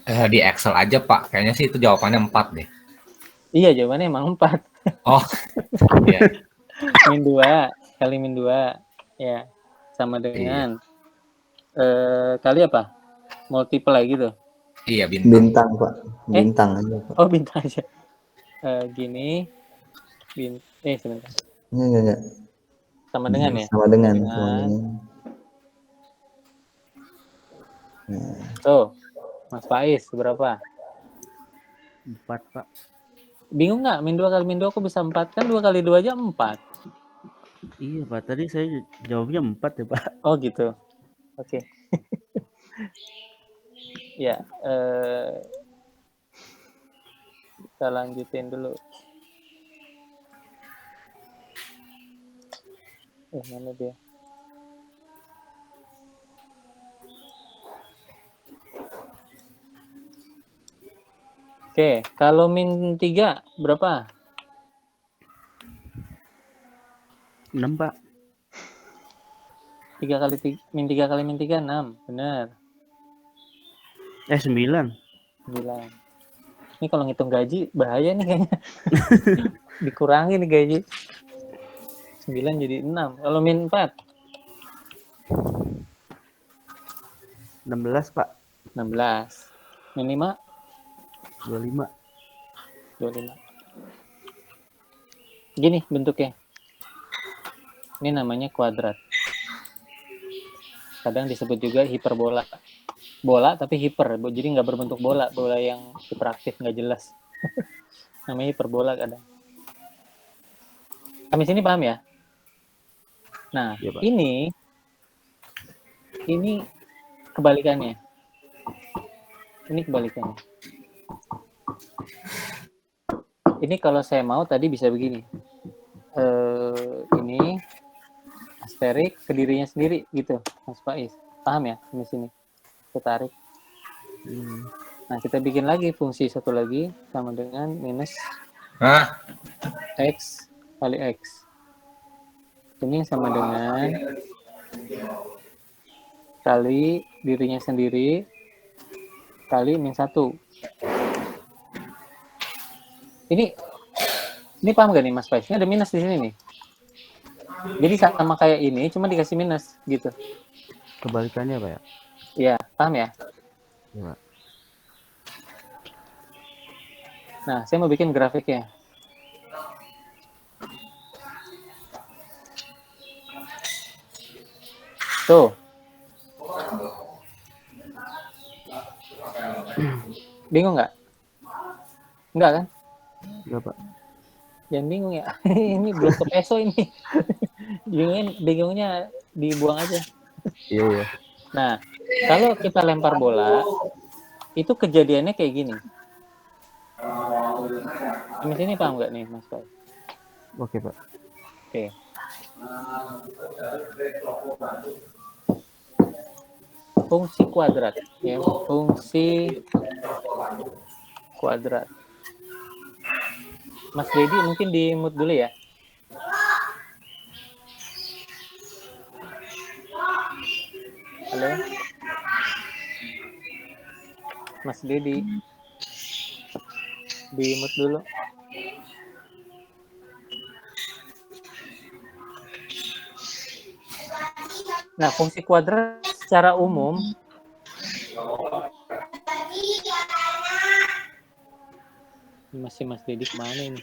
Di Excel aja Pak, kayaknya sih itu jawabannya 4 deh. Iya, jawabannya emang 4. Oh, iya. Min 2 kali min 2 ya sama dengan kali apa? Multiply gitu. Iya, Bintang Pak, bintang aja Pak. Oh, bintang aja. Gini. Sebentar. Enggak. Sama dengan ya? Sama dengan. Nah. Tuh, Mas Faiz berapa? 4 Pak. Bingung nggak? Min 2 kali min 2 kok bisa 4? Kan 2 kali 2 aja 4. Iya Pak, tadi saya jawabnya 4 ya Pak. Oh gitu. Oke. Ya, kita lanjutin dulu. Mana dia? Oke, kalau min 3 berapa? 6 Pak. 3 kali min 3 kali min 3 6, benar. 9. 9. Ini kalau ngitung gaji bahaya nih kayaknya. Dikurangi nih gaji. 9 jadi 6. Kalau min 4? 16 Pak. 16. Min 5? 25. Gini bentuknya. Ini namanya kuadrat. Kadang disebut juga hiperbola. Bola tapi hiper, jadi nggak berbentuk bola yang hiperaktif nggak jelas. Namanya hiperbola kadang. Kami sini paham ya? Nah, ya, ini kebalikannya. Ini kebalikannya. Ini kalau saya mau tadi bisa begini. Ini asterik ke dirinya sendiri gitu, Mas Faiz. Paham ya? Di sini. Kita tarik. Nah, kita bikin lagi fungsi satu lagi sama dengan minus X kali X. Ini sama dengan kali dirinya sendiri kali min 1. Ini paham gak nih Mas Faiz? Ini ada minus di sini nih. Jadi sama kayak ini, cuma dikasih minus gitu. Kebalikannya Pak ya? Iya, paham ya? Iya. Nah, saya mau bikin grafiknya. Tuh. Bingung nggak? Enggak kan? Enggak, Pak. Jangan bingung ya. Ini belum ke peso ini. Bingungnya dibuang aja. Iya. Nah, kalau kita lempar bola, itu kejadiannya kayak gini. Sampai sini paham nggak nih, Mas Pak? Oke, Pak. Oke. Fungsi kuadrat, ya. Fungsi kuadrat. Mas Dedi mungkin di mute dulu ya. Halo, Mas Dedi, di mute dulu. Nah, fungsi kuadrat secara umum masih Mas Dedi kemana ini?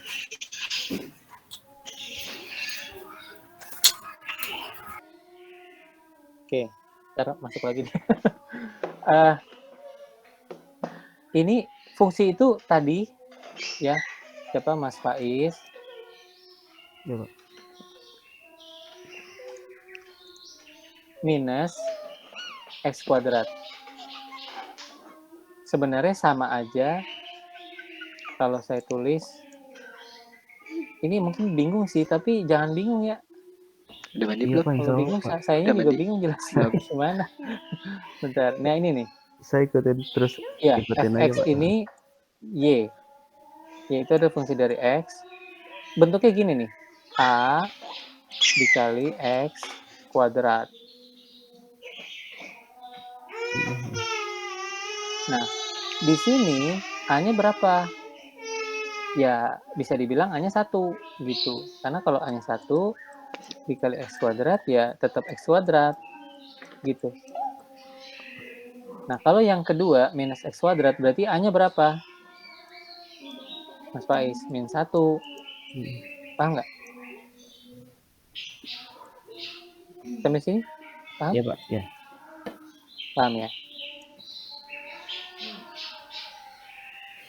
Oke, ntar masuk lagi. Ini fungsi itu tadi ya, siapa Mas Faiz? Ya, Pak. Minus X kuadrat. Sebenarnya sama aja kalau saya tulis. Ini mungkin bingung sih, tapi jangan bingung ya. Udah mandi Iya, belum? Pak, insya Kalau Allah, bingung, Pak. saya Udah juga mandi? bingung jelasin gimana. Bentar, nah ini nih. Saya ikutin terus. Ya, Ikutin fx aja, Pak. ini y. Y itu ada fungsi dari x. Bentuknya gini nih. A dikali x kuadrat. Nah, di sini A-nya berapa? Ya, bisa dibilang A-nya 1 gitu. Karena kalau A-nya 1 dikali x kuadrat ya tetap x kuadrat gitu. Nah, kalau yang kedua minus x kuadrat berarti A-nya berapa? Mas Faiz, min 1. Paham nggak? Sampai sini? Paham? Iya, Pak. Ya. Paham ya?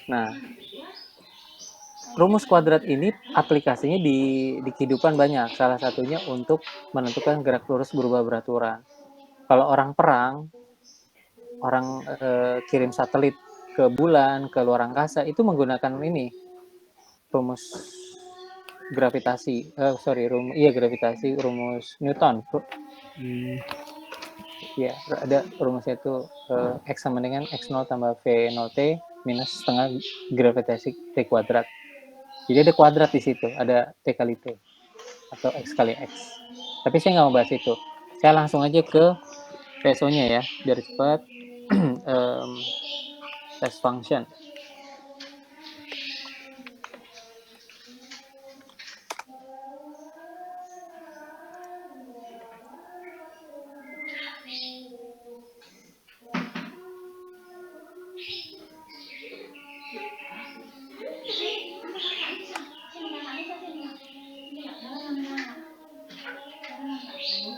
Nah, rumus kuadrat ini aplikasinya di kehidupan banyak. Salah satunya untuk menentukan gerak lurus berubah beraturan. Kalau orang perang, orang kirim satelit ke bulan, ke luar angkasa, itu menggunakan ini, rumus gravitasi. Gravitasi, rumus Newton. Ya, ada rumusnya itu X sama dengan X0 tambah V0T minus setengah gravitasi T kuadrat. Jadi ada kuadrat di situ, ada T kali T atau X kali X. Tapi saya nggak mau bahas itu. Saya langsung aja ke PSO-nya ya, biar cepat. Test function.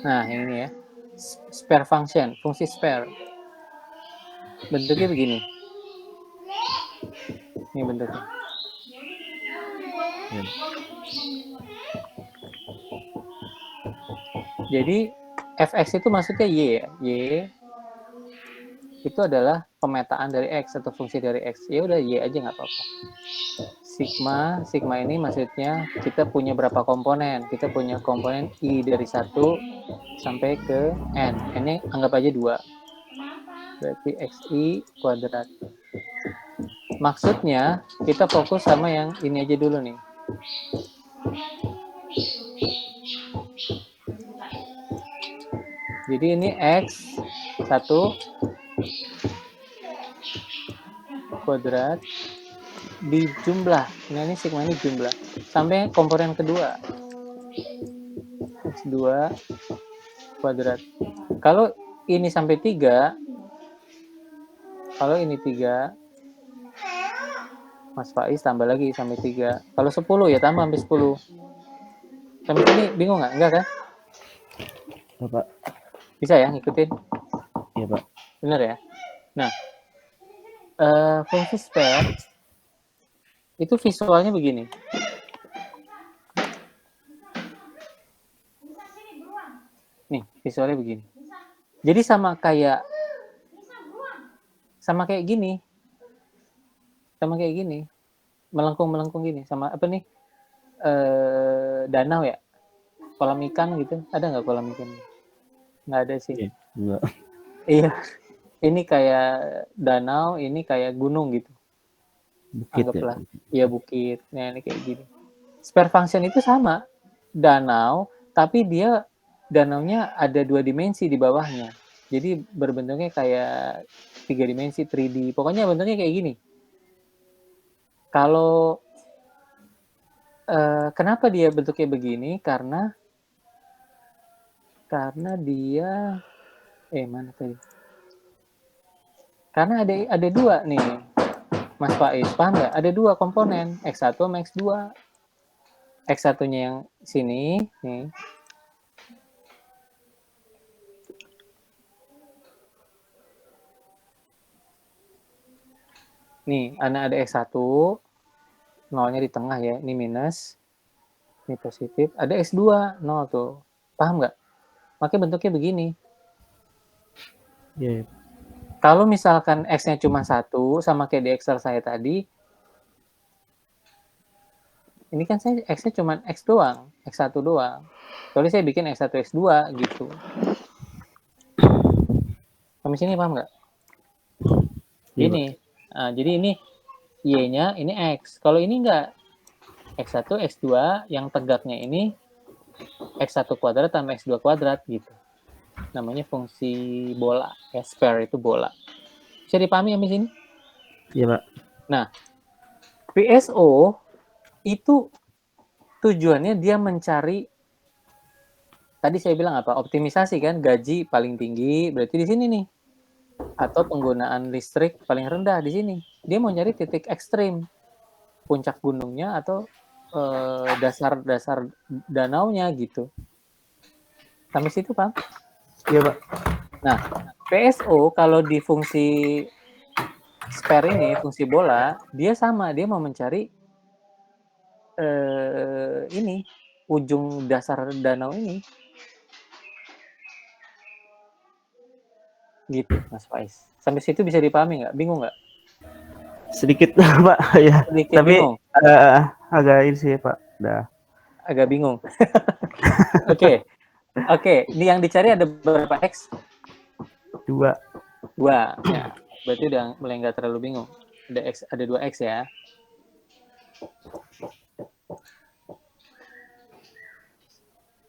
Nah, yang ini ya. Spare function, fungsi spare. Bentuknya begini. Ini bentuknya. Jadi fx itu maksudnya y ya. Y itu adalah pemetaan dari x atau fungsi dari x. Ya udah y aja nggak apa-apa. Sigma ini maksudnya kita punya berapa komponen. Kita punya komponen i dari 1 sampai ke n. N-nya anggap aja 2. Berarti xi kuadrat. Maksudnya kita fokus sama yang ini aja dulu nih. Jadi ini x 1 kuadrat di jumlah. Nah, ini sigma ini jumlah. Sampai komponen kedua. X2 kuadrat. Kalau ini sampai 3, kalau ini 3, Mas Faiz tambah lagi sampai 3. Kalau 10 ya tambah sampai 10. Sampai sini bingung nggak? Enggak kan? Ya, Pak. Bisa ya ngikutin? Iya, Pak. Benar ya? Nah, Fungsi spare itu visualnya begini. Nih, visualnya begini. Jadi sama kayak gini. Sama kayak gini. Melengkung gini. Sama apa nih? Danau ya. Kolam ikan gitu. Ada nggak kolam ikan? Nggak ada sih. Enggak. Iya. Ini kayak danau, ini kayak gunung gitu. Bukit Anggaplah. ya. Iya, bukit. Nah, ini kayak gini. Spare function itu sama. Danau, tapi dia danaunya ada 2 dimensi di bawahnya. Jadi berbentuknya kayak 3 dimensi, 3D. Pokoknya bentuknya kayak gini. Kalau kenapa dia bentuknya begini? Karena dia mana tadi? Karena ada 2 nih, Mas Faiz. Paham nggak? Ada 2 komponen, X1 sama X2. X1-nya yang sini, nih. Nih, ada X1, nolnya di tengah ya, ini minus, ini positif. Ada X2, 0 tuh. Paham nggak? Makanya bentuknya begini. Iya. Kalau misalkan X-nya cuma 1, sama kayak di Excel saya tadi, ini kan saya X-nya cuma X doang, X1 doang. Kecuali saya bikin X1, X2 gitu. Sampai sini paham nggak? Ini. Nah, jadi ini Y-nya, ini X. Kalau ini nggak, X1, X2, yang tegaknya ini X1 kuadrat tambah X2 kuadrat gitu. Namanya fungsi bola. Ya, spare itu bola. Bisa dipahami sampai sini? Iya, Pak. Nah, PSO itu tujuannya dia mencari, tadi saya bilang apa? Optimisasi kan, gaji paling tinggi, berarti di sini nih. Atau penggunaan listrik paling rendah di sini. Dia mau nyari titik ekstrim. Puncak gunungnya atau dasar danaunya gitu. Sampai situ, Pak? Iya, Pak. Nah, PSO kalau di fungsi spare ini, fungsi bola, dia sama, dia mau mencari ini ujung dasar danau ini. Gitu, Mas Faiz. Sampai situ bisa dipahami nggak? Bingung nggak? Sedikit, Pak. Ya. Sedikit Tapi bingung. Agak ini sih, Pak. Udah. Agak bingung. Oke. Ini yang dicari ada berapa X? 2. Ya. Berarti udah mulai nggak terlalu bingung. Ada 2 X ya.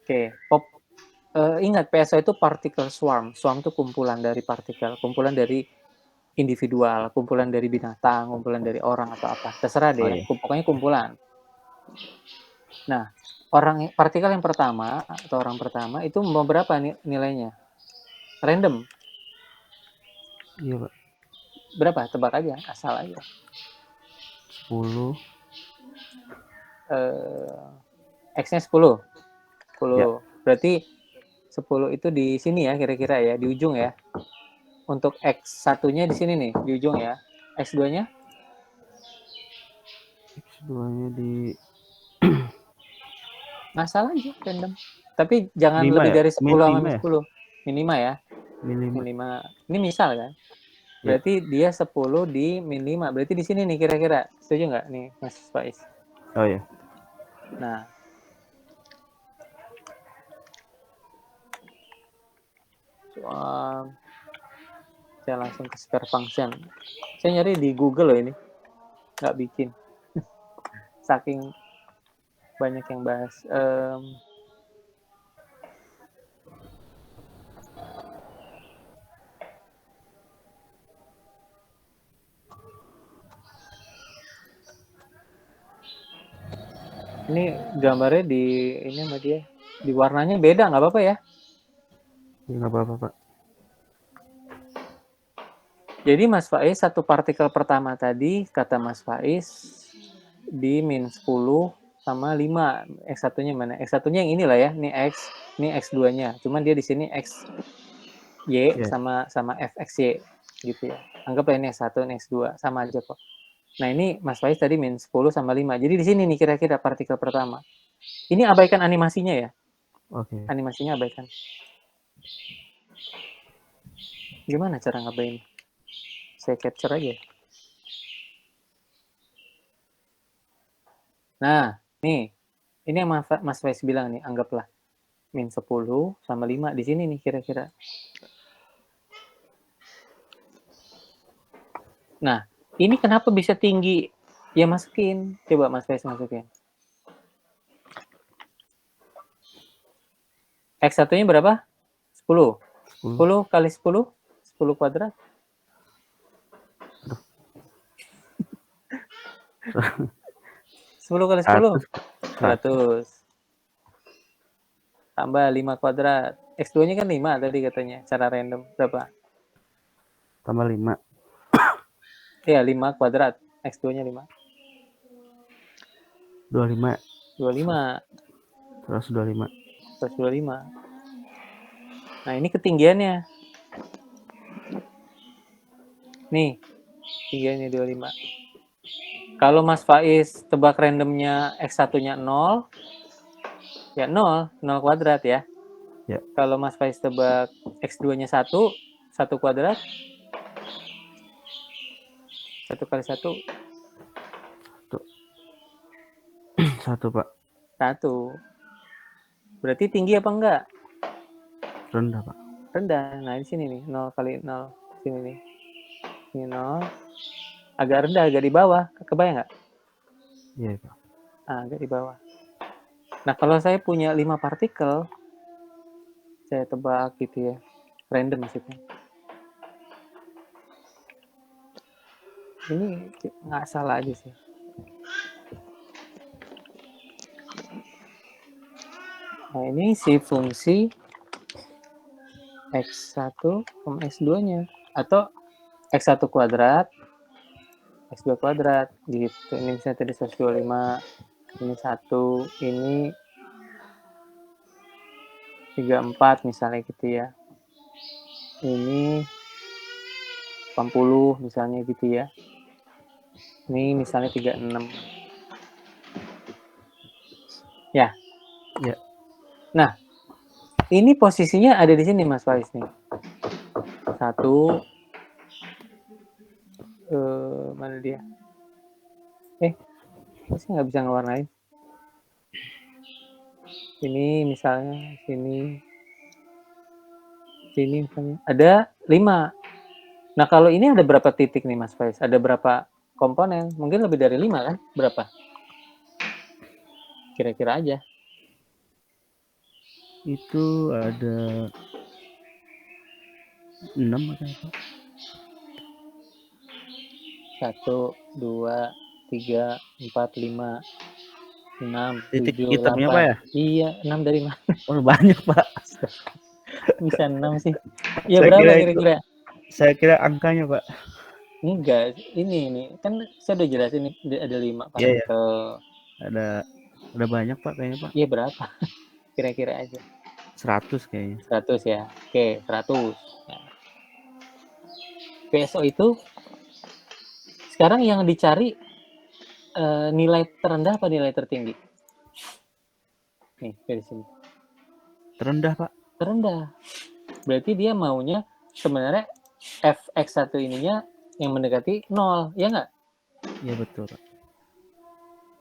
Oke. Ingat, PSO itu particle swarm. Swarm itu kumpulan dari partikel, kumpulan dari individual, kumpulan dari binatang, kumpulan dari orang atau apa. Terserah deh, pokoknya kumpulan. Nah, partikel yang pertama atau orang pertama itu mau berapa nilainya? Random. Iya, Pak. Berapa? Tebak aja, asal aja. 10. X-nya 10. 10. Ya. Berarti 10 itu di sini ya kira-kira ya, di ujung ya. Untuk X1-nya di sini nih, di ujung ya. X2-nya? X2-nya di Masalah aja, random. Tapi jangan Minima lebih ya? dari 10 sama 10. Minima ya. Minima. Ini misal kan. Berarti dia 10 di min 5. Berarti di sini nih kira-kira. Setuju nggak nih, Mas Faiz? Oh ya. Nah. Saya langsung ke spare function. Saya nyari di Google loh ini. Nggak bikin. Saking banyak yang bahas. Ini gambarnya ini sama dia. Di warnanya beda, nggak apa-apa ya? Nggak apa-apa, Pak. Jadi Mas Faiz, satu partikel pertama tadi, kata Mas Faiz, di min 10 sama 5. X1-nya mana? X1-nya yang inilah ya, ini X, ini X2-nya. Cuman dia di sini X, Y sama FXY gitu ya. Anggaplah ini X1, ini X2, sama aja kok. Nah, ini Mas Faiz tadi min 10 sama 5. Jadi di sini nih kira-kira partikel pertama. Ini abaikan animasinya ya. Oke. Animasinya abaikan. Gimana cara ngabain? Saya capture aja. Nah, nih. Ini yang Mas Faiz bilang nih, anggaplah min 10 sama 5 di sini nih kira-kira. Nah, ini kenapa bisa tinggi? Ya masukin. Coba Mas Faiz masukin. X1-nya berapa? 10. 10 kali 10? 10 kuadrat. 10 kali 10? 100. Tambah 5 kuadrat. X2-nya kan 5 tadi katanya. Cara random. Berapa? Tambah 5. Iya, 5 kuadrat. X2-nya 5. 25. 25. 125. 125. Nah, ini ketinggiannya. Nih, tinggiannya 25. Kalau Mas Faiz tebak randomnya X1-nya 0, ya 0 kuadrat ya. Ya. Kalau Mas Faiz tebak X2-nya 1 kuadrat. 1 kali 1. 1, Pak. 1. Berarti tinggi apa enggak? Rendah, Pak. Rendah. Nah, di sini nih, 0 kali 0. Sini nih. Ini 0. Agak rendah, agak di bawah. Kebayang nggak? Iya, Pak. Agak di bawah. Nah, kalau saya punya 5 partikel, saya tebak gitu ya. Random maksudnya. Ini nggak salah aja sih. Nah, ini si fungsi X1 sama X2-nya. Atau X1 kuadrat, X2 kuadrat, gitu. Ini misalnya tadi 125, ini 1, ini 34 misalnya gitu ya. Ini 80 misalnya gitu ya. Ini misalnya 36. Ya. Ya. Nah, ini posisinya ada di sini Mas Faiz nih. 1. Mana dia? Masih nggak bisa ngewarnain. Ini misalnya sini misalnya ada 5. Nah, kalau ini ada berapa titik nih Mas Faiz? Ada berapa komponen? Mungkin lebih dari 5 kan? Berapa? Kira-kira aja. Itu ada 6 atau apa? 1, 2, 3, 4, 5, 6, Titik 7, hitamnya 8. Pak ya? Iya, 6 dari mana? Oh, banyak, Pak. Bisa 6 sih. Ya berapa kira-kira? Saya kira angkanya, Pak. Enggak, ini kan saya udah jelasin nih ada 5 partikel. Ada banyak Pak kayaknya, Pak. Iya berapa? Kira-kira aja. 100 kayaknya. 100 ya. Oke, 100. Nah. PSO itu sekarang yang dicari nilai terendah apa nilai tertinggi? Nih, dari sini. Terendah, Pak. Terendah. Berarti dia maunya sebenarnya Fx1 ininya yang mendekati 0, ya nggak? Iya, betul, Pak.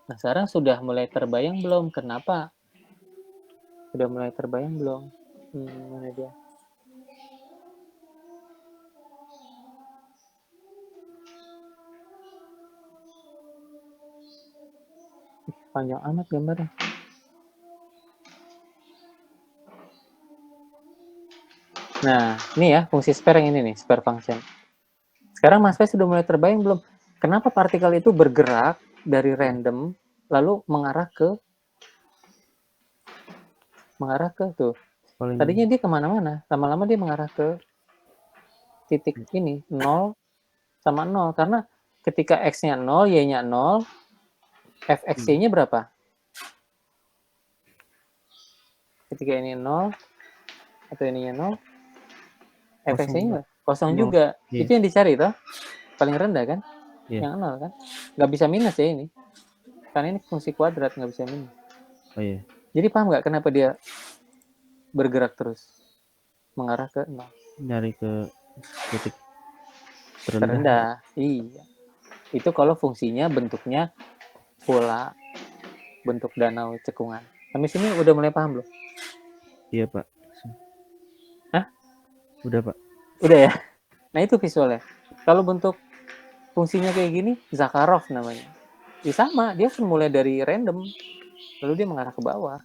Nah, sekarang sudah mulai terbayang belum? Kenapa? Sudah mulai terbayang belum? Mana dia? Panjang amat gambarnya. Nah, ini ya fungsi spare yang ini nih, spare function. Sekarang Mas Faiz sudah mulai terbayang belum? Kenapa partikel itu bergerak dari random lalu mengarah ke tuh. Tadinya dia kemana-mana, lama-lama dia mengarah ke titik ini 0 sama 0 karena ketika x-nya 0, y-nya 0, fxy-nya berapa? Ketika ini 0 atau ininya 0, fxy-nya Kosong Nol. juga. Iya. Itu yang dicari toh. Paling rendah kan? Iya. Yang 0 kan? Nggak bisa minus ya ini. Karena ini fungsi kuadrat, nggak bisa minus. Oh iya. Jadi paham nggak kenapa dia bergerak terus? Mengarah ke 0. Nyari ke titik Terendah. Iya. Itu kalau fungsinya bentuknya bola, bentuk danau cekungan. Sampai sini udah mulai paham belum? Iya Pak. Hah? Udah Pak. Udah ya? Nah itu visualnya. Kalau bentuk fungsinya kayak gini, Zakharov namanya. Ya sama, dia kan mulai dari random, lalu dia mengarah ke bawah.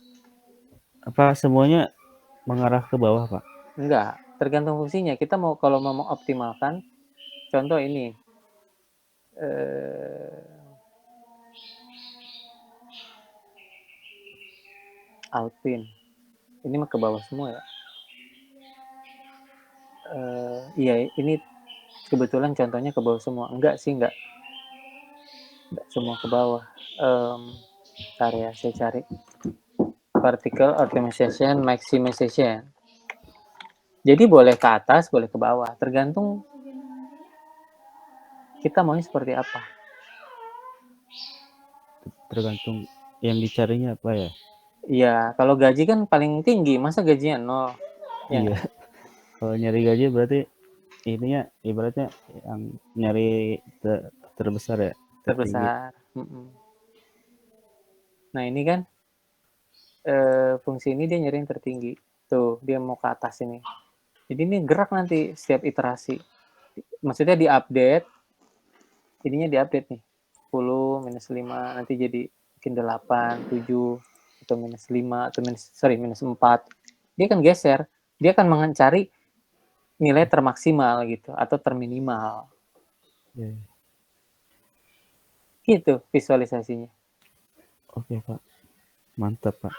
Apa semuanya mengarah ke bawah Pak? Enggak, tergantung fungsinya. Kita mau kalau mau mengoptimalkan, contoh ini, Alpin. Ini mah ke bawah semua ya. Iya, ini kebetulan contohnya ke bawah semua. Enggak sih, enggak semua ke bawah. Bentar ya, saya cari. Particle optimization, maximization. Jadi boleh ke atas, boleh ke bawah. Tergantung kita maunya seperti apa. Tergantung yang dicarinya apa ya? Iya, kalau gaji kan paling tinggi, masa gajinya 0? Ya Iya. Kalau nyari gaji berarti ininya ibaratnya yang nyari terbesar ya, tertinggi. Terbesar. Nah ini kan fungsi ini dia nyari yang tertinggi. Tuh, dia mau ke atas ini. Jadi ini gerak nanti setiap iterasi. Maksudnya diupdate, ininya diupdate nih. 10, minus 5, nanti jadi mungkin 8, 7, atau minus 5, atau minus 4. Dia kan geser. Dia akan mencari nilai termaksimal gitu, atau terminimal. Yeah. Gitu visualisasinya. Oke Pak. Mantap Pak.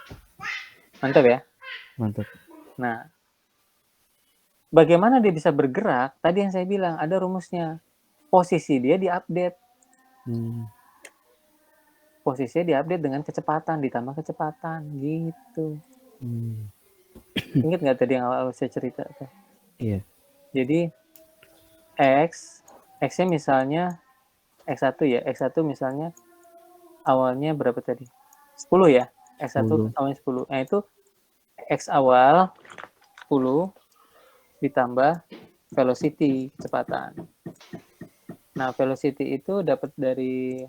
Mantap ya? Mantap. Nah, bagaimana dia bisa bergerak? Tadi yang saya bilang, ada rumusnya. Posisi dia diupdate. Posisinya diupdate dengan kecepatan, ditambah kecepatan, gitu. Ingat nggak tadi yang awal saya cerita? Iya. Jadi, X-nya misalnya, X1 ya, X1 misalnya awalnya berapa tadi? 10 ya? X1 awalnya 10. Nah, itu X awal 10 ditambah velocity, kecepatan. Nah, velocity itu dapat dari